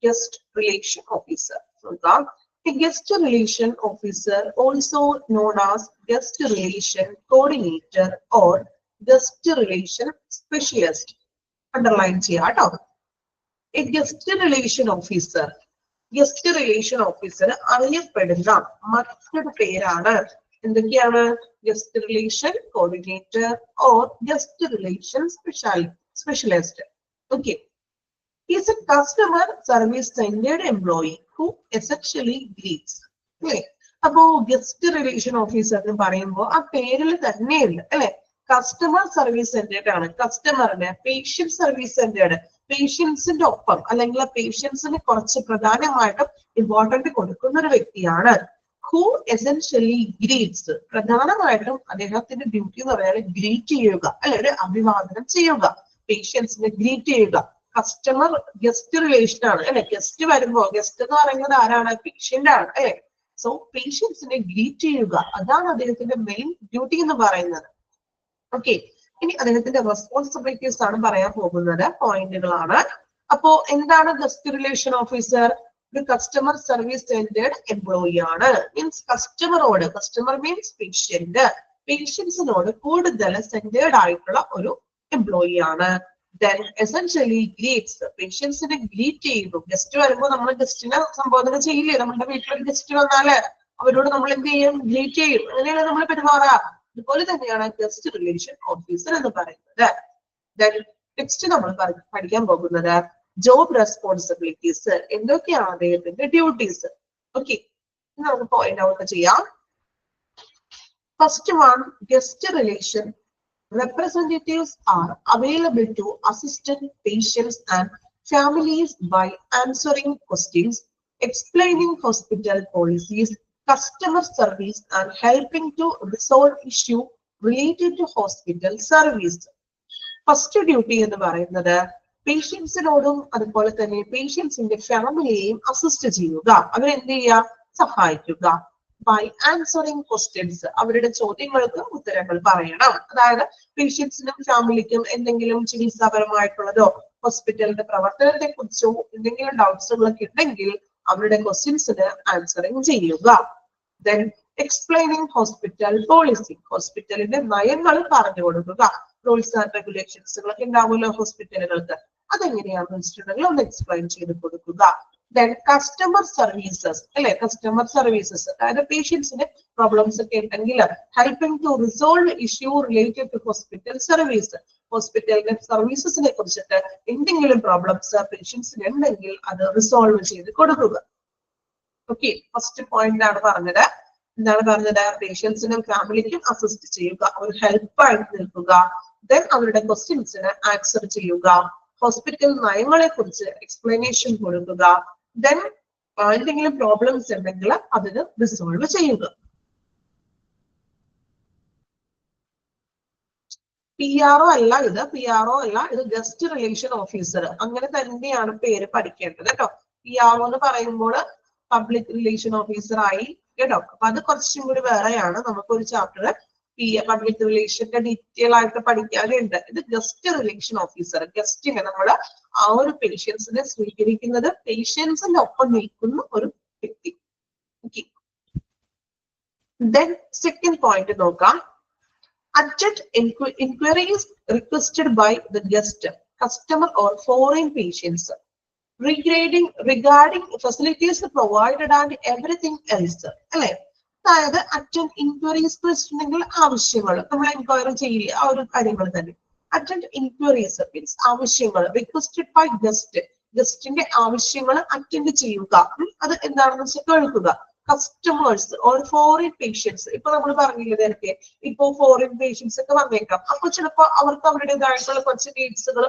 Guest relation officer നോക്കാം. A guest relation officer, also known as guest relation coordinator or guest relation specialist. Underline ചെയ്യാം കേട്ടോ. A guest relation officer. Guest relation officer അറിയപ്പെടുന്ന മറ്റൊരു പേരാണ്. എന്തൊക്കെയാണ്? Guest relation coordinator or guest relation specialist. Okay. He is a customer service centered employee who essentially greets. അല്ലെ, അപ്പോ guest relation officer എന്ന് പറയുമ്പോൾ ആ പേരിൽ തന്നെയുണ്ട് അല്ലെ, കസ്റ്റമർ സർവീസ് സെന്റേഡ് ആണ്. കസ്റ്റമറിന് പേഷ്യന്റ് സർവീസ് സെന്റേഡ്, പേഷ്യൻസിന്റെ ഒപ്പം അല്ലെങ്കിൽ ആ പേഷ്യൻസിന് കുറച്ച് പ്രധാനമായിട്ടും ഇമ്പോർട്ടന്റ് കൊടുക്കുന്ന ഒരു വ്യക്തിയാണ്. ഹു എസെൻഷ്യലി ഗ്രീറ്റ്സ്, പ്രധാനമായിട്ടും അദ്ദേഹത്തിന്റെ ഡ്യൂട്ടി എന്ന് പറയുന്നത് ഗ്രീറ്റ് ചെയ്യുക അല്ലെ, ഒരു അഭിവാദനം ചെയ്യുക, പേഷ്യൻസിനെ ഗ്രീറ്റ് ചെയ്യുക. കസ്റ്റമർ ഗസ്റ്റ് റിലേഷൻ ആണ് അല്ലെ, ഗസ്റ്റ് വരുമ്പോ ഗസ്റ്റ് എന്ന് പറയുന്നത് ആരാണ്? പേഷ്യന്റ് ആണ് അല്ലെ. സോ പേഷ്യൻസിനെ ഗ്രീറ്റ് ചെയ്യുക, അതാണ് അദ്ദേഹത്തിന്റെ മെയിൻ ഡ്യൂട്ടി എന്ന് പറയുന്നത്. ഓക്കെ, ഇനി അദ്ദേഹത്തിന്റെ റെസ്പോൺസിബിലിറ്റീസ് ആണ് പറയാൻ പോകുന്നത്, പോയിന്റുകളാണ്. അപ്പോ എന്താണ് ഗസ്റ്റ് റിലേഷൻ ഓഫീസർ? ഒരു കസ്റ്റമർ സർവീസ് സെന്റേഡ് എംപ്ലോയി ആണ്. മീൻസ് കസ്റ്റമറോട്, കസ്റ്റമർ മീൻസ് പേഷ്യന്റ്, പേഷ്യൻസിനോട് കൂടുതൽ സെന്റേഡ് ആയിട്ടുള്ള ഒരു എംപ്ലോയി ആണ്. then essentially greets പേഷ്യൻസിനെ ഗ്രീറ്റ് ചെയ്യുന്നു. ഗസ്റ്റ് വരുമ്പോൾ നമ്മൾ ഗസ്റ്റിനെ സംബോധന ചെയ്യില്ലേ? നമ്മുടെ വീട്ടിലൊരു ഗസ്റ്റ് വന്നാല് അവരോട് നമ്മൾ എന്ത് ചെയ്യും? ഗ്രീറ്റ് ചെയ്യും. അങ്ങനെയാണ് നമ്മൾ പെരുമാറുക. അതുപോലെ തന്നെയാണ് ഗസ്റ്റ് റിലേഷൻ ഓഫീസർ എന്ന് പറയുന്നത്. then നെക്സ്റ്റ് നമ്മൾ പഠിക്കാൻ പോകുന്നത് ജോബ് റെസ്പോൺസിബിലിറ്റീസ്. എന്തൊക്കെയാണ് അദ്ദേഹത്തിന്റെ ഡ്യൂട്ടീസ്? ഓക്കെ, നമുക്ക് പോയിന്റ് ഔട്ട് ചെയ്യാം. First one, guest relation representatives are available to assist patients and families by answering questions, explaining hospital policies, customer service, and helping to resolve issue related to hospital service. First duty എന്ന് പറയുന്നത് പേഷ്യൻസിനോടും അതുപോലെ തന്നെ പേഷ്യൻസിന്റെ ഫാമിലിയെയും assist ചെയ്യുക. അവരെന്ത് ചെയ്യുക? സഹായിക്കുക. By answering questions, അവരുടെ ചോദ്യങ്ങൾക്ക് ഉത്തരങ്ങൾ പറയണം. അതായത് പേഷ്യൻസിനും ഫാമിലിക്കും എന്തെങ്കിലും ചികിത്സാപരമായിട്ടുള്ളതോ ഹോസ്പിറ്റലിന്റെ പ്രവർത്തനത്തെ കുറിച്ചോ എന്തെങ്കിലും ഡൗട്ട്സുകളൊക്കെ ഉണ്ടെങ്കിൽ അവരുടെ ക്വസ്റ്റ്യൻസിന് ആൻസറിങ് ചെയ്യുക. ദെൻ എക്സ്പ്ലെയിനിങ് ഹോസ്പിറ്റൽ പോളിസി, ഹോസ്പിറ്റലിന്റെ നയങ്ങൾ പറഞ്ഞു കൊടുക്കുക. റൂൾസ് ആൻഡ് റെഗുലേഷൻസുകളൊക്കെ ഉണ്ടാവുമല്ലോ ഹോസ്പിറ്റലുകൾക്ക്, അതെങ്ങനെയാണെന്ന് വെച്ചിട്ടുണ്ടെങ്കിൽ ഒന്ന് എക്സ്പ്ലെയിൻ ചെയ്ത് കൊടുക്കുക. then customer services, അല്ലെ? കസ്റ്റമർ സർവീസസ്, അതായത് പേഷ്യൻസിന് പ്രോബ്ലംസ് ഒക്കെ ഉണ്ടെങ്കിൽ helping to resolve issue related to hospital service, ഹോസ്പിറ്റലിന്റെ സർവീസസിനെ കുറിച്ചിട്ട് എന്തെങ്കിലും പ്രോബ്ലംസ് പേഷ്യൻസിന് ഉണ്ടെങ്കിൽ അത് റിസോൾവ് ചെയ്ത് കൊടുക്കുക. ഓക്കെ, ഫസ്റ്റ് പോയിന്റ് ആണ് പറഞ്ഞത്. എന്താണ് പറഞ്ഞത്? പേഷ്യൻസിനും ഫാമിലിക്കും അസിസ്റ്റ് ചെയ്യുക, അവർ ഹെൽപ്പായിട്ട് നിൽക്കുക. ദെൻ അവരുടെ ക്വസ്റ്റ്യൻസിന് ആൻസർ ചെയ്യുക. ഹോസ്പിറ്റൽ നയങ്ങളെ കുറിച്ച് എക്സ്പ്ലനേഷൻ കൊടുക്കുക. ദെൻ എന്തെങ്കിലും പ്രോബ്ലംസ് ഉണ്ടെങ്കിൽ അതിന് റിസോൾവ് ചെയ്യുക. PRO അല്ല ഇത്, PRO അല്ല ഇത്, ഗസ്റ്റ് റിലേഷൻ ഓഫീസർ. അങ്ങനെ തന്നെയാണ് പേര് പഠിക്കേണ്ടത് കേട്ടോ. PRO എന്ന് പറയുമ്പോൾ പബ്ലിക് റിലേഷൻ ഓഫീസർ ആയി കേട്ടോ. അപ്പൊ അത് കുറച്ചും കൂടി വേറെയാണ്. നമുക്കൊരു ചാപ്റ്റർ പബ്ലിക് റിലേഷന്റെ ഡീറ്റെയിൽ ആയിട്ട് പഠിക്കാനുണ്ട്. ഇത് ഗസ്റ്റ് റിലേഷൻ ഓഫീസർ. ഗസ്റ്റിനെ നമ്മൾ ആ ഒരു പേഷ്യൻസിനെ സ്വീകരിക്കുന്നത്, പേഷ്യൻസിന്റെ ഒപ്പം നിൽക്കുന്ന ഒരു വ്യക്തി. ഓക്കെ, ദെൻ സെക്കൻഡ് പോയിന്റ് നോക്കാം. Attend inquiries requested by the guest, customer or foreign patients regarding facilities provided and everything else. അല്ലെ? അതായത് അറ്റൻഡ് ഇൻക്വയറീസ് വെച്ചിട്ടുണ്ടെങ്കിൽ ആവശ്യങ്ങൾ നമ്മൾ എൻക്വയറി ചെയ്യില്ലേ, ആ ഒരു കാര്യങ്ങൾ തന്നെ. അറ്റൻഡ് ഇൻക്വയറീസ് മീൻസ് ആവശ്യങ്ങൾ റിക്വസ്റ്റഡ് ബൈ ഗസ്റ്റ്, ഗസ്റ്റിന്റെ ആവശ്യങ്ങൾ അറ്റൻഡ് ചെയ്യുക. അത് എന്താണെന്ന് വെച്ചാൽ കേൾക്കുക. കസ്റ്റമേഴ്സ് ഓർ ഫോറിൻ പേഷ്യൻസ്, ഇപ്പൊ നമ്മൾ പറഞ്ഞില്ലേ നേരത്തെ, ഇപ്പൊ ഫോറിൻ പേഷ്യൻസ് ഒക്കെ വന്നേക്കാം. അപ്പൊ ചിലപ്പോ അവർക്ക് അവരുടേതായിട്ടുള്ള കുറച്ച് നീഡ്സുകൾ,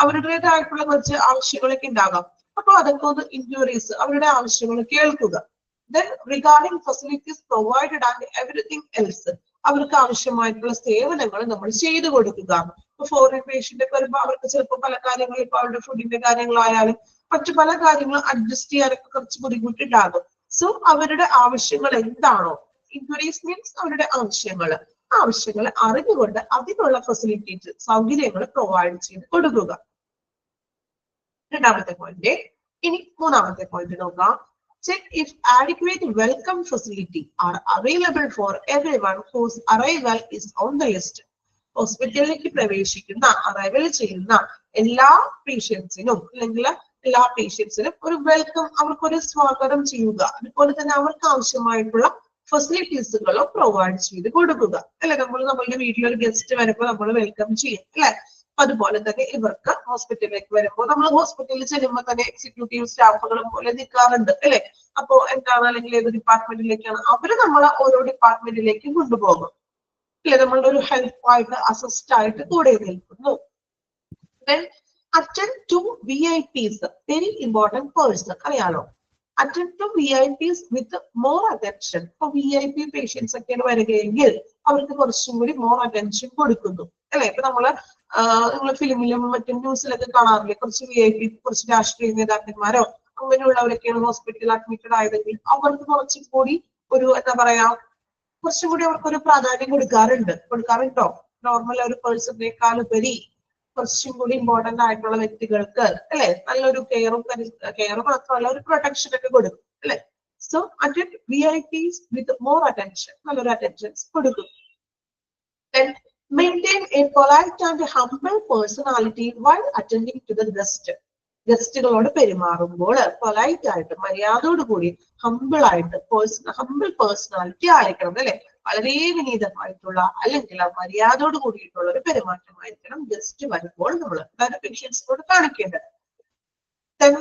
അവരുടേതായിട്ടുള്ള കുറച്ച് ആവശ്യങ്ങളൊക്കെ ഉണ്ടാകാം. അപ്പൊ അതൊക്കെ ഒന്ന് ഇൻക്വയറീസ്, അവരുടെ ആവശ്യങ്ങൾ കേൾക്കുക. Then regarding facilities provided and everything else, അവർക്ക് ആവശ്യമായിട്ടുള്ള സേവനങ്ങൾ നമ്മൾ ചെയ്തു കൊടുക്കുക. ഇപ്പൊ ഫോറിൻ പേഷ്യന്റ് ഒക്കെ വരുമ്പോൾ അവർക്ക് ചിലപ്പോൾ പല കാര്യങ്ങളും, ഇപ്പൊ അവരുടെ ഫുഡിന്റെ കാര്യങ്ങളായാലും മറ്റു പല കാര്യങ്ങളും അഡ്ജസ്റ്റ് ചെയ്യാനൊക്കെ കുറച്ച് ബുദ്ധിമുട്ടുണ്ടാകും. സോ അവരുടെ ആവശ്യങ്ങൾ എന്താണോ, ഇൻക്വയറീസ് മീൻസ് അവരുടെ ആവശ്യങ്ങൾ അറിഞ്ഞുകൊണ്ട് അതിനുള്ള ഫെസിലിറ്റീസ്, സൗകര്യങ്ങൾ പ്രൊവൈഡ് ചെയ്ത് കൊടുക്കുക. രണ്ടാമത്തെ പോയിന്റ്. ഇനി മൂന്നാമത്തെ പോയിന്റ് നോക്കാം. Check if adequate welcome facility are available for everyone whose arrival is on the list. ഹോസ്പിറ്റലിലേക്ക് പ്രവേശിക്കുന്ന, അറൈവൽ ചെയ്യുന്ന എല്ലാ പേഷ്യൻസിനും അല്ലെങ്കിൽ എല്ലാ പേഷ്യൻസിനും ഒരു വെൽക്കം, അവർക്കൊരു സ്വാഗതം ചെയ്യുക. അതുപോലെ തന്നെ അവർക്ക് ആവശ്യമായിട്ടുള്ള ഫെസിലിറ്റീസുകളും പ്രൊവൈഡ് ചെയ്ത് കൊടുക്കുക. അല്ലെ? നമ്മളുടെ വീട്ടിലൊരു ഗസ്റ്റ് വരുമ്പോൾ നമ്മൾ വെൽക്കം ചെയ്യും അല്ലെ? അതുപോലെ തന്നെ ഇവർക്ക് ഹോസ്പിറ്റലിലേക്ക് വരുമ്പോൾ നമ്മൾ ഹോസ്പിറ്റലിൽ ചെല്ലുമ്പോൾ തന്നെ എക്സിക്യൂട്ടീവ് സ്റ്റാഫുകളും പോലെ നിൽക്കാറുണ്ട് അല്ലെ? അപ്പോ എന്താണ്, അല്ലെങ്കിൽ ഏത് ഡിപ്പാർട്ട്മെന്റിലേക്കാണ് അവര് നമ്മളെ ഓരോ ഡിപ്പാർട്ട്മെന്റിലേക്ക് കൊണ്ടുപോകും അല്ലെ? നമ്മളുടെ ഒരു ഹെൽപ്പായിട്ട്, അസിസ്റ്റ് ആയിട്ട് കൂടെ നിൽക്കുന്നു. Then attend to VIPs, very important person. അറിയാലോ? Attend to VIPs with more attention. ഇപ്പൊ VIP പേഷ്യൻസ് ഒക്കെയാണ് വരികയെങ്കിൽ അവർക്ക് കുറച്ചും കൂടി മോർ അറ്റൻഷൻ കൊടുക്കുന്നു അല്ലെ? ഇപ്പൊ നമ്മള് ഫിലിമിലും മറ്റും ന്യൂസിലൊക്കെ കാണാറില്ലേ, കുറച്ച് VIP, കുറച്ച് രാഷ്ട്രീയ നേതാക്കന്മാരോ അങ്ങനെയുള്ളവരൊക്കെയാണ് ഹോസ്പിറ്റലിൽ അഡ്മിറ്റഡ് ആയതെങ്കിൽ അവർക്ക് കുറച്ചും കൂടി ഒരു എന്താ പറയാ, കുറച്ചും കൂടി അവർക്കൊരു പ്രാധാന്യം കൊടുക്കാറുണ്ടോ? നോർമൽ ഒരു പേഴ്സണിനേക്കാൾ ഉപരി കുറച്ചും കൂടി ഇമ്പോർട്ടന്റ് ആയിട്ടുള്ള വ്യക്തികൾക്ക് അല്ലെ നല്ലൊരു കെയറും മാത്രമല്ല ഒരു പ്രൊട്ടക്ഷൻ ഒക്കെ കൊടുക്കും അല്ലെ? So attend VIPs with more attention, നല്ലൊരു അറ്റൻഷൻസ് കൊടുക്കും. Maintain a polite and humble personality while attending to the guest. ഗസ്റ്റുകളോട് പെരുമാറുമ്പോൾ പൊലൈറ്റ് ആയിട്ട് മര്യാദയോട് കൂടി ഹമ്പിൾ ആയിട്ട് ഹമ്പിൾ പേഴ്സണാലിറ്റി ആയിരിക്കണം അല്ലെ, വളരെ വിനീതമായിട്ടുള്ള അല്ലെങ്കിൽ മര്യാദയോട് കൂടിയിട്ടുള്ള ഒരു പെരുമാറ്റമായിരിക്കണം ഗസ്റ്റ് വരുമ്പോൾ നമ്മൾ അതായത് പേഷ്യൻസിനോട് കാണിക്കേണ്ടത്. Then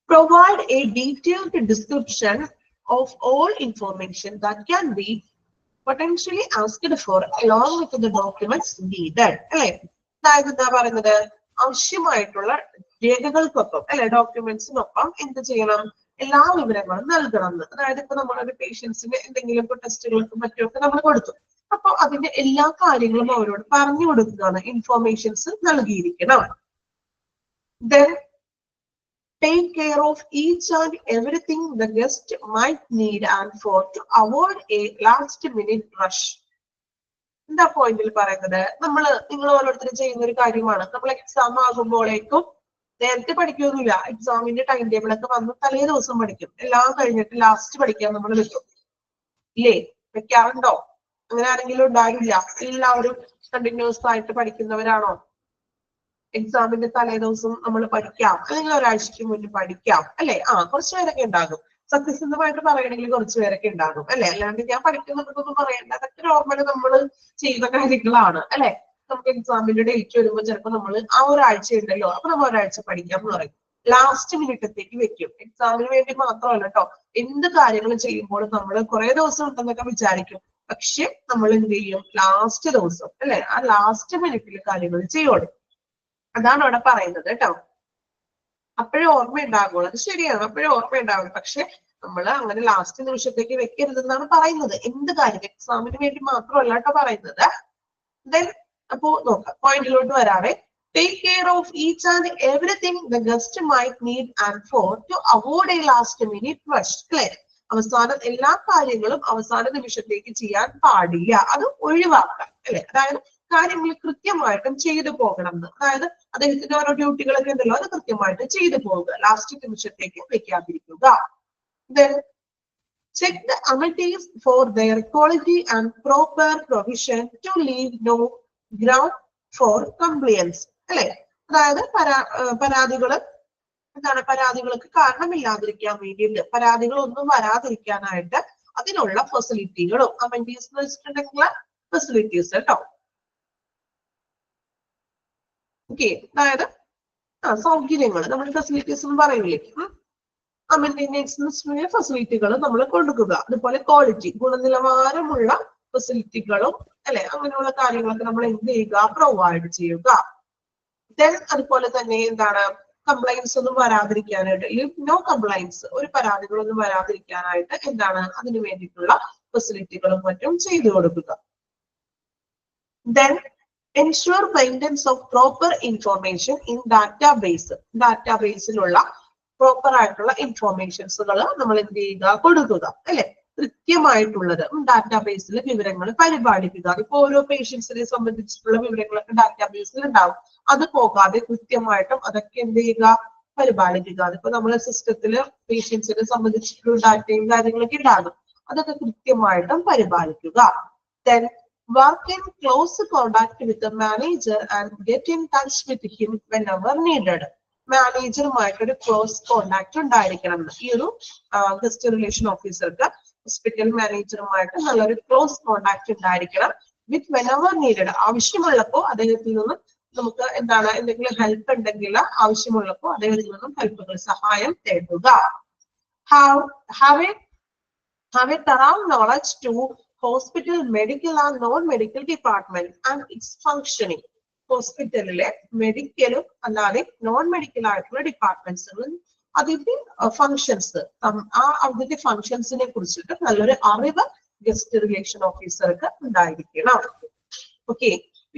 provide a detailed description of all information that can be potentially asked for along with the documents needed. അല്ലെ, അതായത് എന്താ പറയുന്നത്, ആവശ്യമായിട്ടുള്ള രേഖകൾക്കൊപ്പം അല്ലെ ഡോക്യുമെന്റ്സിനൊപ്പം എന്ത് ചെയ്യണം, എല്ലാ വിവരങ്ങളും നൽകണം എന്ന്. അതായത് ഇപ്പൊ നമ്മളൊരു പേഷ്യൻസിന് എന്തെങ്കിലും ടെസ്റ്റുകൾക്കും മറ്റുമൊക്കെ നമ്മൾ കൊടുത്തു, അപ്പൊ അതിന്റെ എല്ലാ കാര്യങ്ങളും അവരോട് പറഞ്ഞു കൊടുക്കുകയാണ്, informations നൽകിയിരിക്കണം. Then take care of each and everything the guest might need and for to avoid a last minute rush. എന്താ പോയിന്റിൽ പറയുന്നത്, നിങ്ങൾ ഓരോരുത്തരും ചെയ്യുന്ന ഒരു കാര്യമാണ്. നമ്മൾ എക്സാം ആകുമ്പോഴേക്കും നേരത്തെ പഠിക്കൊന്നുമില്ല, എക്സാമിന്റെ ടൈം ടേബിൾ ഒക്കെ വന്ന് തലേ ദിവസം പഠിക്കും, എല്ലാം കഴിഞ്ഞിട്ട് ലാസ്റ്റ് പഠിക്കാൻ നമ്മൾ വെക്കും ഇല്ലേ, വെക്കാറുണ്ടോ? അങ്ങനെ ആരെങ്കിലും ഉണ്ടാകില്ല? എല്ലാവരും കണ്ടിന്യൂസ് ആയിട്ട് പഠിക്കുന്നവരാണോ? എക്സാമിന്റെ തലേ ദിവസം നമ്മൾ പഠിക്കാം, അല്ലെങ്കിൽ ഒരാഴ്ചക്ക് മുന്നേ പഠിക്കാം അല്ലെ? കുറച്ചു പേരൊക്കെ ഉണ്ടാകും. സത്യസന്ധമായിട്ട് പറയണമെങ്കിൽ കുറച്ചു പേരൊക്കെ ഉണ്ടാകും അല്ലെ, അല്ലാണ്ട് ഞാൻ പഠിക്കുന്നതൊന്നും പറയണ്ട, അതൊക്കെ നോർമലി നമ്മൾ ചെയ്യുന്ന കാര്യങ്ങളാണ് അല്ലെ. നമുക്ക് എക്സാമിന്റെ ഡേറ്റ് വരുമ്പോൾ ചിലപ്പോൾ നമ്മൾ ആ ഒരാഴ്ച ഉണ്ടല്ലോ, അപ്പൊ നമ്മൾ ഒരാഴ്ച പഠിക്കാം എന്ന് പറയും, ലാസ്റ്റ് മിനിറ്റത്തേക്ക് വെക്കും. എക്സാമിന് വേണ്ടി മാത്രമല്ല കേട്ടോ, എന്ത് കാര്യങ്ങൾ ചെയ്യുമ്പോഴും നമ്മൾ കുറെ ദിവസം ഉണ്ടെന്നൊക്കെ വിചാരിക്കും, പക്ഷെ നമ്മൾ എന്ത് ചെയ്യും, ലാസ്റ്റ് ദിവസം അല്ലെ, ആ ലാസ്റ്റ് മിനിറ്റിൽ കാര്യങ്ങൾ ചെയ്യുള്ളൂ. അതാണ് അവിടെ പറയുന്നത് കേട്ടോ. അപ്പോഴേ ഓർമ്മയുണ്ടാകുള്ളൂ, അത് ശരിയാണ്, അപ്പോഴേ ഓർമ്മയുണ്ടാകും, പക്ഷെ നമ്മൾ അങ്ങനെ ലാസ്റ്റ് നിമിഷത്തേക്ക് വെക്കരുതെന്നാണ് പറയുന്നത്. എന്ത് കാര്യം എക്സാമിന് വേണ്ടി മാത്രമല്ല കേട്ടോ പറയുന്നത്. ദെൻ അപ്പോ നോക്കാം, പോയിന്റിലോട്ട് വരാതെ take care of each and everything the guest might need and for to avoid a last minute rush. അല്ലെ, അവസാനം എല്ലാ കാര്യങ്ങളും അവസാന നിമിഷത്തേക്ക് ചെയ്യാൻ പാടില്ല, അത് ഒഴിവാക്കാം അല്ലെ. അതായത് കാര്യങ്ങൾ കൃത്യമായിട്ടും ചെയ്തു പോകണം എന്ന്, അതായത് അദ്ദേഹത്തിന്റെ ഓരോ ഡ്യൂട്ടികളൊക്കെ ഉണ്ടല്ലോ, അത് കൃത്യമായിട്ട് ചെയ്തു പോവുക, last നിമിഷത്തേക്ക് വെക്കാതിരിക്കുക. Then check the amenities for their quality and proper provision to leave no ground for complaints. അല്ലെ, അതായത് പരാതികൾക്ക് കാരണമില്ലാതിരിക്കാൻ വേണ്ടിയിട്ട്, പരാതികളൊന്നും വരാതിരിക്കാനായിട്ട് അതിനുള്ള ഫെസിലിറ്റികളും, അമെനിറ്റീസ് എന്ന് വെച്ചിട്ടുണ്ടെങ്കിൽ ഫെസിലിറ്റീസ് കേട്ടോ. ഓക്കെ, അതായത് സൗകര്യങ്ങൾ, നമ്മൾ ഫെസിലിറ്റീസ് എന്ന് പറയില്ലേ, അമെനിറ്റീസ് ഫെസിലിറ്റികൾ നമ്മൾ കൊടുക്കുക. അതുപോലെ ക്വാളിറ്റി, ഗുണനിലവാരമുള്ള ഫെസിലിറ്റികളും അല്ലെ, അങ്ങനെയുള്ള കാര്യങ്ങളൊക്കെ നമ്മൾ എന്ത് ചെയ്യുക, പ്രൊവൈഡ് ചെയ്യുക. ദെൻ അതുപോലെ തന്നെ എന്താണ്, കംപ്ലൈൻസ് ഒന്നും വരാതിരിക്കാനായിട്ട്, നോ കംപ്ലൈൻസ്, ഒരു പരാതികളൊന്നും വരാതിരിക്കാനായിട്ട് എന്താണ്, അതിനു വേണ്ടിയിട്ടുള്ള ഫെസിലിറ്റികളും മറ്റും ചെയ്തു കൊടുക്കുക. Then ensure maintenance of proper information in database. ഡാറ്റാബേസിലുള്ള പ്രോപ്പർ ആയിട്ടുള്ള ഇൻഫോർമേഷൻസുകൾ നമ്മൾ എന്ത് ചെയ്യുക, കൊടുക്കുക അല്ലെ, കൃത്യമായിട്ടുള്ളത്. ഡാറ്റാബേസിൽ വിവരങ്ങൾ പരിപാലിക്കുക. ഇപ്പൊ ഓരോ പേഷ്യൻസിനെ സംബന്ധിച്ചിട്ടുള്ള വിവരങ്ങളൊക്കെ ഡാറ്റാബേസിൽ ഉണ്ടാവും, അത് പോകാതെ കൃത്യമായിട്ടും അതൊക്കെ എന്ത് ചെയ്യുക, പരിപാലിക്കുക. അതിപ്പോ നമ്മളെ സിസ്റ്റത്തില് പേഷ്യൻസിനെ സംബന്ധിച്ചിട്ടുള്ള ഡാറ്റയും കാര്യങ്ങളൊക്കെ ഉണ്ടാകും, അതൊക്കെ കൃത്യമായിട്ടും പരിപാലിക്കുക. Then work in close contact with the manager and get in touch with him whenever needed. മാനേജറുമായിട്ടൊരു ക്ലോസ് കോണ്ടാക്ട് ഉണ്ടായിരിക്കണം. ഈ ഒരു ഗസ്റ്റ് റിലേഷൻ ഓഫീസർക്ക് ഹോസ്പിറ്റൽ മാനേജറുമായിട്ട് നല്ലൊരു ക്ലോസ് കോണ്ടാക്ട് ഉണ്ടായിരിക്കണം. വിത്ത് വെനെവർ നീഡഡ്, ആവശ്യമുള്ളപ്പോ അദ്ദേഹത്തിൽ നിന്നും നമുക്ക് എന്താണ്, എന്തെങ്കിലും ഹെൽപ്പ് ഉണ്ടെങ്കിൽ ആവശ്യമുള്ളപ്പോ അദ്ദേഹത്തിൽ നിന്നും ഹെൽപ്പുകൾ, സഹായം തേടുക. Have a thorough knowledge to hospital medical and non-medical department and its functioning. ഹോസ്പിറ്റലിലെ മെഡിക്കലും അല്ലാതെ നോൺ മെഡിക്കൽ ആയിട്ടുള്ള ഡിപ്പാർട്ട്മെന്റ്സുകളും അതിന്റെ ഫങ്ഷൻസ്, അതിന്റെ ഫങ്ഷൻസിനെ കുറിച്ചിട്ട് നല്ലൊരു അറിവ് ഗസ്റ്റ് റിലേഷൻ ഓഫീസർക്ക് ഉണ്ടായിരിക്കണം. ഓക്കെ,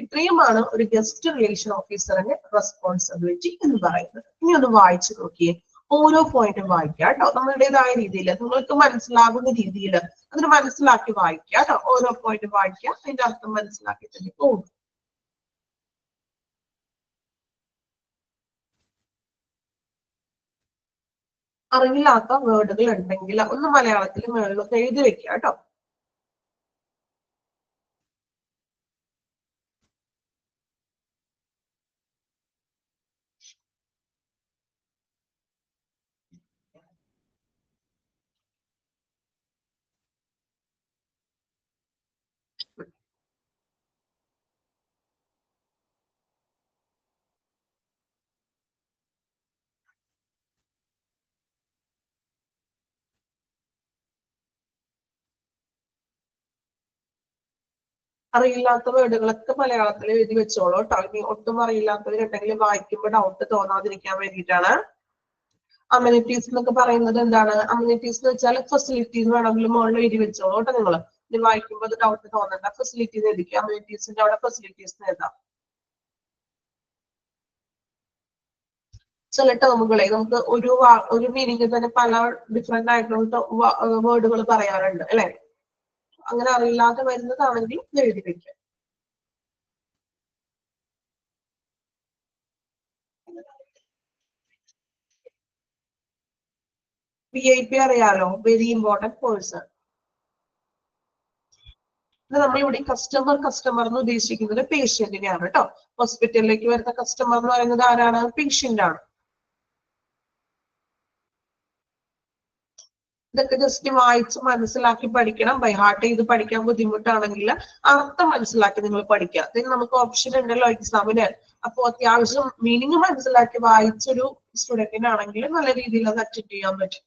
ഇത്രയുമാണ് ഒരു ഗസ്റ്റ് റിലേഷൻ ഓഫീസറിന്റെ റെസ്പോൺസിബിലിറ്റി എന്ന് പറയുന്നത്. ഇനി ഒന്ന് വായിച്ചു നോക്കിയേ, ഓരോ പോയിന്റും വായിക്കുക കേട്ടോ, നമ്മളുടേതായ രീതിയിൽ നിങ്ങൾക്ക് മനസ്സിലാകുന്ന രീതിയിൽ അതിന് മനസ്സിലാക്കി വായിക്കുക കേട്ടോ. ഓരോ പോയിന്റും വായിക്കുക, അതിന്റെ അർത്ഥം മനസ്സിലാക്കി തന്നെ പോകും. അറിയില്ലാത്ത വേർഡുകൾ ഉണ്ടെങ്കിൽ ഒന്ന് മലയാളത്തിൽ മുകളിലൊക്കെ എഴുതി വെക്കുക കേട്ടോ. അറിയില്ലാത്ത വേർഡുകളൊക്കെ മലയാളത്തിൽ എഴുതി വെച്ചോളൂ കേട്ടോ. ഇനി ഒട്ടും അറിയില്ലാത്തവരുണ്ടെങ്കിൽ വായിക്കുമ്പോൾ ഡൗട്ട് തോന്നാതിരിക്കാൻ വേണ്ടിയിട്ടാണ്. അമ്യൂണിറ്റീസ് എന്നൊക്കെ പറയുന്നത് എന്താണ്? അമ്യൂണിറ്റീസ് എന്ന് വെച്ചാൽ ഫെസിലിറ്റീസ് വേണമെങ്കിലും മുകളിൽ എഴുതി വെച്ചോളൂ കേട്ടോ നിങ്ങൾ. ഇത് വായിക്കുമ്പോൾ അത് ഡൗട്ട് തോന്നണ്ട. ഫെസിലിറ്റീസ് എഴുതിക്കുക. അമ്യൂണിറ്റീസിന്റെ അവിടെ ഫെസിലിറ്റീസ് എഴുതാം. ചില ടേമുകളെ നമുക്ക് ഒരു മീനിങ് തന്നെ പല ഡിഫറെന്റ് ആയിട്ടുള്ള വേർഡുകൾ പറയാറുണ്ട് അല്ലെ. അങ്ങനെ അറിയില്ലാതെ വരുന്നതാണെങ്കിൽ ഇത് എഴുതി വെക്കുക. VIP അറിയാലോ, വെരി ഇമ്പോർട്ടന്റ് പേഴ്സൺ. ഇത് നമ്മളിവിടെ കസ്റ്റമർ എന്ന് ഉദ്ദേശിക്കുന്നത് പേഷ്യന്റിനെയാണ് കേട്ടോ. ഹോസ്പിറ്റലിലേക്ക് വരുന്ന കസ്റ്റമർ എന്ന് പറയുന്നത് ആരാണ്? പേഷ്യന്റ് ആണ്. ഇതൊക്കെ ജസ്റ്റ് വായിച്ച് മനസ്സിലാക്കി പഠിക്കണം. ബൈ ഹാർട്ട് ചെയ്ത് പഠിക്കാൻ ബുദ്ധിമുട്ടാണെങ്കിൽ അർത്ഥം മനസ്സിലാക്കി നിങ്ങൾ പഠിക്കുക. ഇതിന് നമുക്ക് ഓപ്ഷൻ ഉണ്ടല്ലോ എക്സാമിന്. അപ്പൊ അത്യാവശ്യം മീനിങ് മനസ്സിലാക്കി വായിച്ചൊരു സ്റ്റുഡന്റിനാണെങ്കിൽ നല്ല രീതിയിൽ അത് അറ്റൻഡ് ചെയ്യാൻ പറ്റും.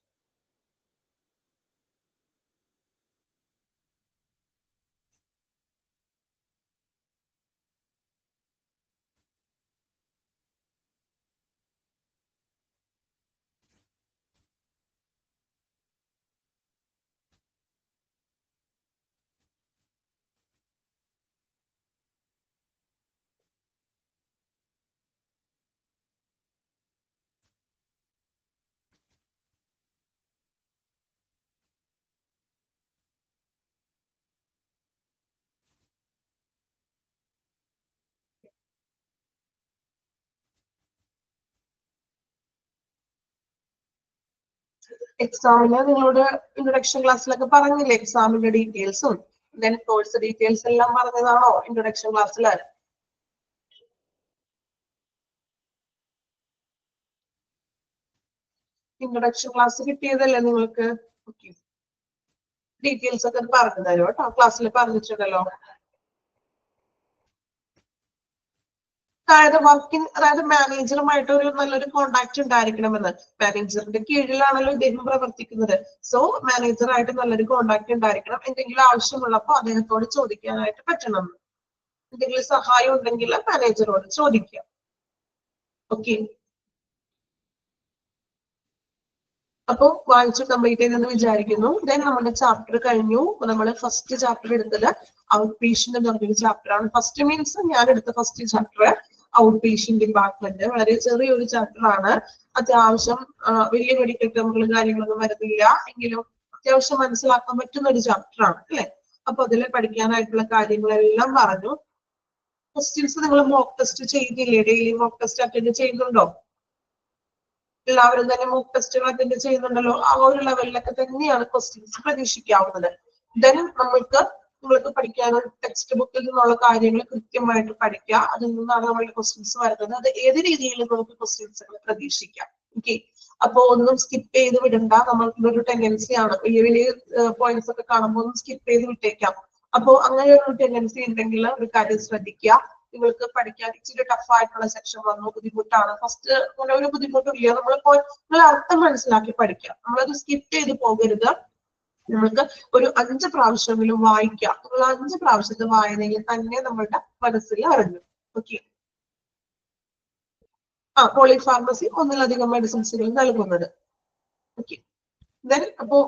എക്സാമിന് നിങ്ങളോട് ഇൻട്രൊഡക്ഷൻ ക്ലാസ്സിലൊക്കെ പറഞ്ഞില്ലേ എക്സാമിന്റെ ഡീറ്റെയിൽസും ദെൻ കോഴ്സ് ഡീറ്റെയിൽസ് എല്ലാം പറഞ്ഞതാണോ ഇൻട്രൊഡക്ഷൻ ക്ലാസ്സിൽ? ഇൻട്രൊഡക്ഷൻ ക്ലാസ് കിട്ടിയതല്ലേ നിങ്ങൾക്ക്? ഓക്കെ, ഡീറ്റെയിൽസ് ഒക്കെ പറഞ്ഞു തരും കേട്ടോ. ക്ലാസ്സിൽ പറഞ്ഞിട്ടുണ്ടല്ലോ. അതായത് മാനേജറുമായിട്ട് ഒരു നല്ലൊരു കോണ്ടാക്ട് ഉണ്ടായിരിക്കണമെന്ന്. മാനേജറിന്റെ കീഴിലാണല്ലോ ഇദ്ദേഹം പ്രവർത്തിക്കുന്നത്. സോ മാനേജറായിട്ട് നല്ലൊരു കോണ്ടാക്ട് ഉണ്ടായിരിക്കണം. എന്തെങ്കിലും ആവശ്യമുള്ളപ്പോൾ അദ്ദേഹത്തോട് ചോദിക്കാനായിട്ട് പറ്റണം. എന്തെങ്കിലും സഹായം ഉണ്ടെങ്കിൽ മാനേജറോട് ചോദിക്കാം. ഓക്കെ, അപ്പൊ വായിച്ചു കംപ്ലീറ്റ് ചെയ്തെന്ന് വിചാരിക്കുന്നു. ദെൻ നമ്മുടെ ചാപ്റ്റർ കഴിഞ്ഞു. നമ്മൾ ഫസ്റ്റ് ചാപ്റ്റർ എടുത്തത് ഔട്ട് പേഷ്യന്റ് എന്ന് പറഞ്ഞൊരു ചാപ്റ്റർ ആണ്. ഫസ്റ്റ് മീൻസ് ഞാൻ എടുത്ത first chapter out patient department. വളരെ ചെറിയൊരു ചാപ്റ്റർ ആണ്. അത്യാവശ്യം വലിയ മെഡിക്കൽ ടേമുകളും കാര്യങ്ങളൊന്നും വരുന്നില്ല എങ്കിലും അത്യാവശ്യം മനസ്സിലാക്കാൻ പറ്റുന്ന ഒരു ചാപ്റ്റർ ആണ് അല്ലെ. അപ്പൊ അതിൽ പഠിക്കാനായിട്ടുള്ള കാര്യങ്ങളെല്ലാം പറഞ്ഞു. ക്വസ്റ്റ്യൻസ് നിങ്ങൾ മോക്ക് ടെസ്റ്റ് ചെയ്തില്ലേ? ഡെയിലി മോക്ക് ടെസ്റ്റ് അറ്റൻഡ് ചെയ്യുന്നുണ്ടോ? എല്ലാവരും തന്നെ മോക്ക് ടെസ്റ്റുകൾ അറ്റൻഡ് ചെയ്യുന്നുണ്ടല്ലോ. ആ ഒരു ലെവലിലൊക്കെ തന്നെയാണ് ക്വസ്റ്റ്യൻസ് പ്രതീക്ഷിക്കാവുന്നത്. ദെൻ നിങ്ങൾക്ക് പഠിക്കാനുള്ള ടെക്സ്റ്റ് ബുക്കിൽ നിന്നുള്ള കാര്യങ്ങൾ കൃത്യമായിട്ട് പഠിക്കുക. അതിൽ നിന്നാണ് നമ്മളുടെ ക്വസ്റ്റ്യൻസ് വരുന്നത്. അത് ഏത് രീതിയിൽ നമുക്ക് ക്വസ്റ്റ്യൻസുകൾ പ്രതീക്ഷിക്കാം. ഓക്കെ, അപ്പൊ ഒന്നും സ്കിപ്പ് ചെയ്ത് വിടണ്ട. നമ്മൾക്കൊരു ടെൻഡൻസി ആണ് വലിയ വലിയ പോയിന്റ്സ് ഒക്കെ കാണുമ്പോൾ ഒന്നും സ്കിപ്പ് ചെയ്ത് വിട്ടേക്കാം. അപ്പോ അങ്ങനെ ഒരു ടെൻഡൻസി ഉണ്ടെങ്കിൽ ഒരു കാര്യം ശ്രദ്ധിക്കുക. നിങ്ങൾക്ക് പഠിക്കാൻ ഇച്ചിരി ടഫ് ആയിട്ടുള്ള സെക്ഷൻ വന്നു, ബുദ്ധിമുട്ടാണ്. ഫസ്റ്റ് അങ്ങനെ ഒരു ബുദ്ധിമുട്ടില്ല. നിങ്ങൾ അർത്ഥം മനസ്സിലാക്കി പഠിക്കാം. നമ്മളത് സ്കിപ്പ് ചെയ്ത് പോകരുത്. നമ്മൾക്ക് ഒരു 5 പ്രാവശ്യമെങ്കിലും വായിക്കാം. നിങ്ങൾ 5 പ്രാവശ്യത്തെ വായനയിൽ തന്നെ നമ്മളുടെ മനസ്സിൽ അറിഞ്ഞു. ഓക്കെ, പോളിഫാർമസി ഒന്നിലധികം മെഡിസിൻസുകൾ നൽകുന്നത്. ഓക്കെ, ദെൻ അപ്പോ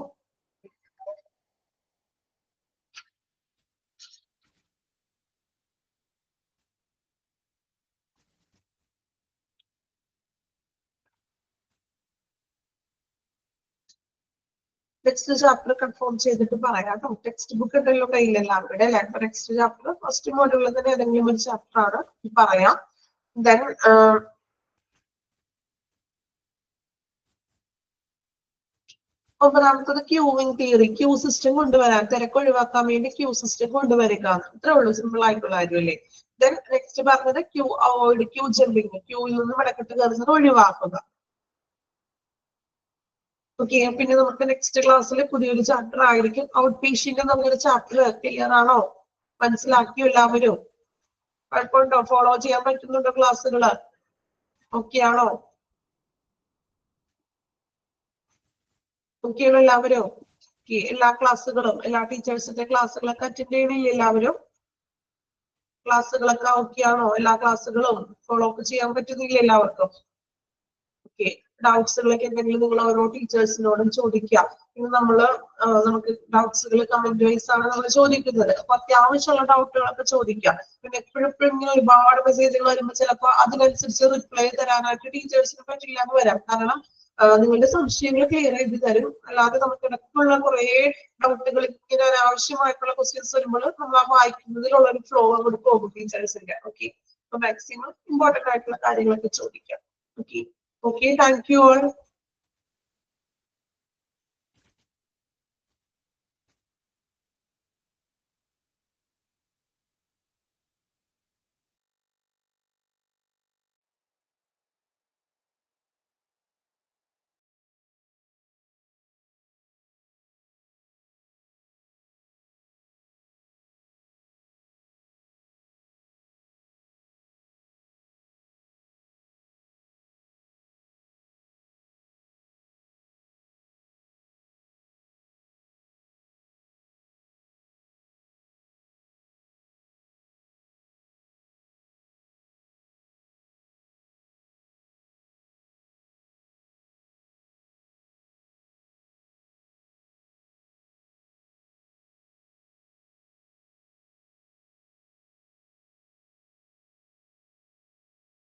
ടെക്സ്റ്റ് ചാപ്റ്റർ കൺഫേം ചെയ്തിട്ട് പറയാം കേട്ടോ. ടെക്സ്റ്റ് ബുക്ക് ഉണ്ടല്ലോ കയ്യിലെല്ലാം ഇവിടെ അല്ലെ. ടെക്സ്റ്റ് ചാപ്റ്റർ ഫസ്റ്റ് മോഡ്യൂളിൽ തന്നെ ഏതെങ്കിലും ഒരു ചാപ്റ്റർ ആണ് പറയാം. ദെൻ ഒമ്പതാമത്തത് ക്യൂവിംഗ് തിയറി. ക്യൂ സിസ്റ്റം കൊണ്ടുവരാൻ, തിരക്ക് ഒഴിവാക്കാൻ വേണ്ടി ക്യൂ സിസ്റ്റം കൊണ്ടുവരിക. അത്രേ ഉള്ളൂ, സിമ്പിൾ ആയിട്ടുള്ള കാര്യമല്ലേ. ദെൻ നെക്സ്റ്റ് പറഞ്ഞത് ക്യൂ അവോയ്ഡ്, ക്യൂ ജമ്പിങ്, ക്യൂവിൽ നിന്ന് മടക്കിട്ട് കയറുന്നത് ഒഴിവാക്കുക. ഓക്കെ, പിന്നെ നമുക്ക് നെക്സ്റ്റ് ക്ലാസ്സിൽ പുതിയൊരു ചാപ്റ്റർ ആയിരിക്കും ഔട്ട് പേഷ്യന്റ് എന്നൊരു ചാപ്റ്റർ. ക്ലിയർ ആണോ? മനസ്സിലാക്കിയോ എല്ലാവരും? കുഴപ്പമുണ്ടോ? ഫോളോ ചെയ്യാൻ പറ്റുന്നുണ്ടോ ക്ലാസ്സുകള്? ഓക്കെ ആണോ? ഓക്കെ ആണോ എല്ലാവരും? എല്ലാ ക്ലാസ്സുകളും എല്ലാ ടീച്ചേഴ്സിന്റെ ക്ലാസ്സുകളൊക്കെ അറ്റൻഡ് ചെയ്യണില്ലേ എല്ലാവരും? ക്ലാസ്സുകളൊക്കെ ഓക്കെ ആണോ? എല്ലാ ക്ലാസ്സുകളും ഫോളോ അപ്പ് ചെയ്യാൻ പറ്റുന്നില്ല എല്ലാവർക്കും? ഓക്കെ, ഡൗട്ട്സുകളൊക്കെ എന്തെങ്കിലും നിങ്ങൾ ഓരോ ടീച്ചേഴ്സിനോടും ചോദിക്കുക. ഇന്ന് നമുക്ക് ഡൗട്ട്സുകൾ കമന്റ് വൈസ് ആണ് നമ്മൾ ചോദിക്കുന്നത്. അപ്പൊ അത്യാവശ്യമുള്ള ഡൗട്ടുകളൊക്കെ ചോദിക്കാം. പിന്നെ എപ്പോഴും ഇങ്ങനെ ഒരുപാട് മെസ്സേജുകൾ വരുമ്പോൾ ചിലപ്പോൾ അതിനനുസരിച്ച് റിപ്ലൈ തരാനായിട്ട് ടീച്ചേഴ്സിന് പറ്റില്ല എന്ന് വരാം. കാരണം നിങ്ങളുടെ സംശയങ്ങൾ ക്ലിയർ ചെയ്ത് തരും. അല്ലാതെ നമുക്ക് ഇടയ്ക്കുള്ള കുറെ ഡൗട്ടുകൾ ഇങ്ങനെ അനാവശ്യമായിട്ടുള്ള ക്വസ്റ്റ്യൻസ് വരുമ്പോൾ നമ്മൾ ആ വായിക്കുന്നതിലുള്ള ഒരു ഫ്ലോ അങ്ങോട്ട് പോകും ടീച്ചേഴ്സിന്റെ. ഓക്കെ, അപ്പൊ മാക്സിമം ഇമ്പോർട്ടന്റ് ആയിട്ടുള്ള കാര്യങ്ങളൊക്കെ ചോദിക്കാം. Okay, thank you all.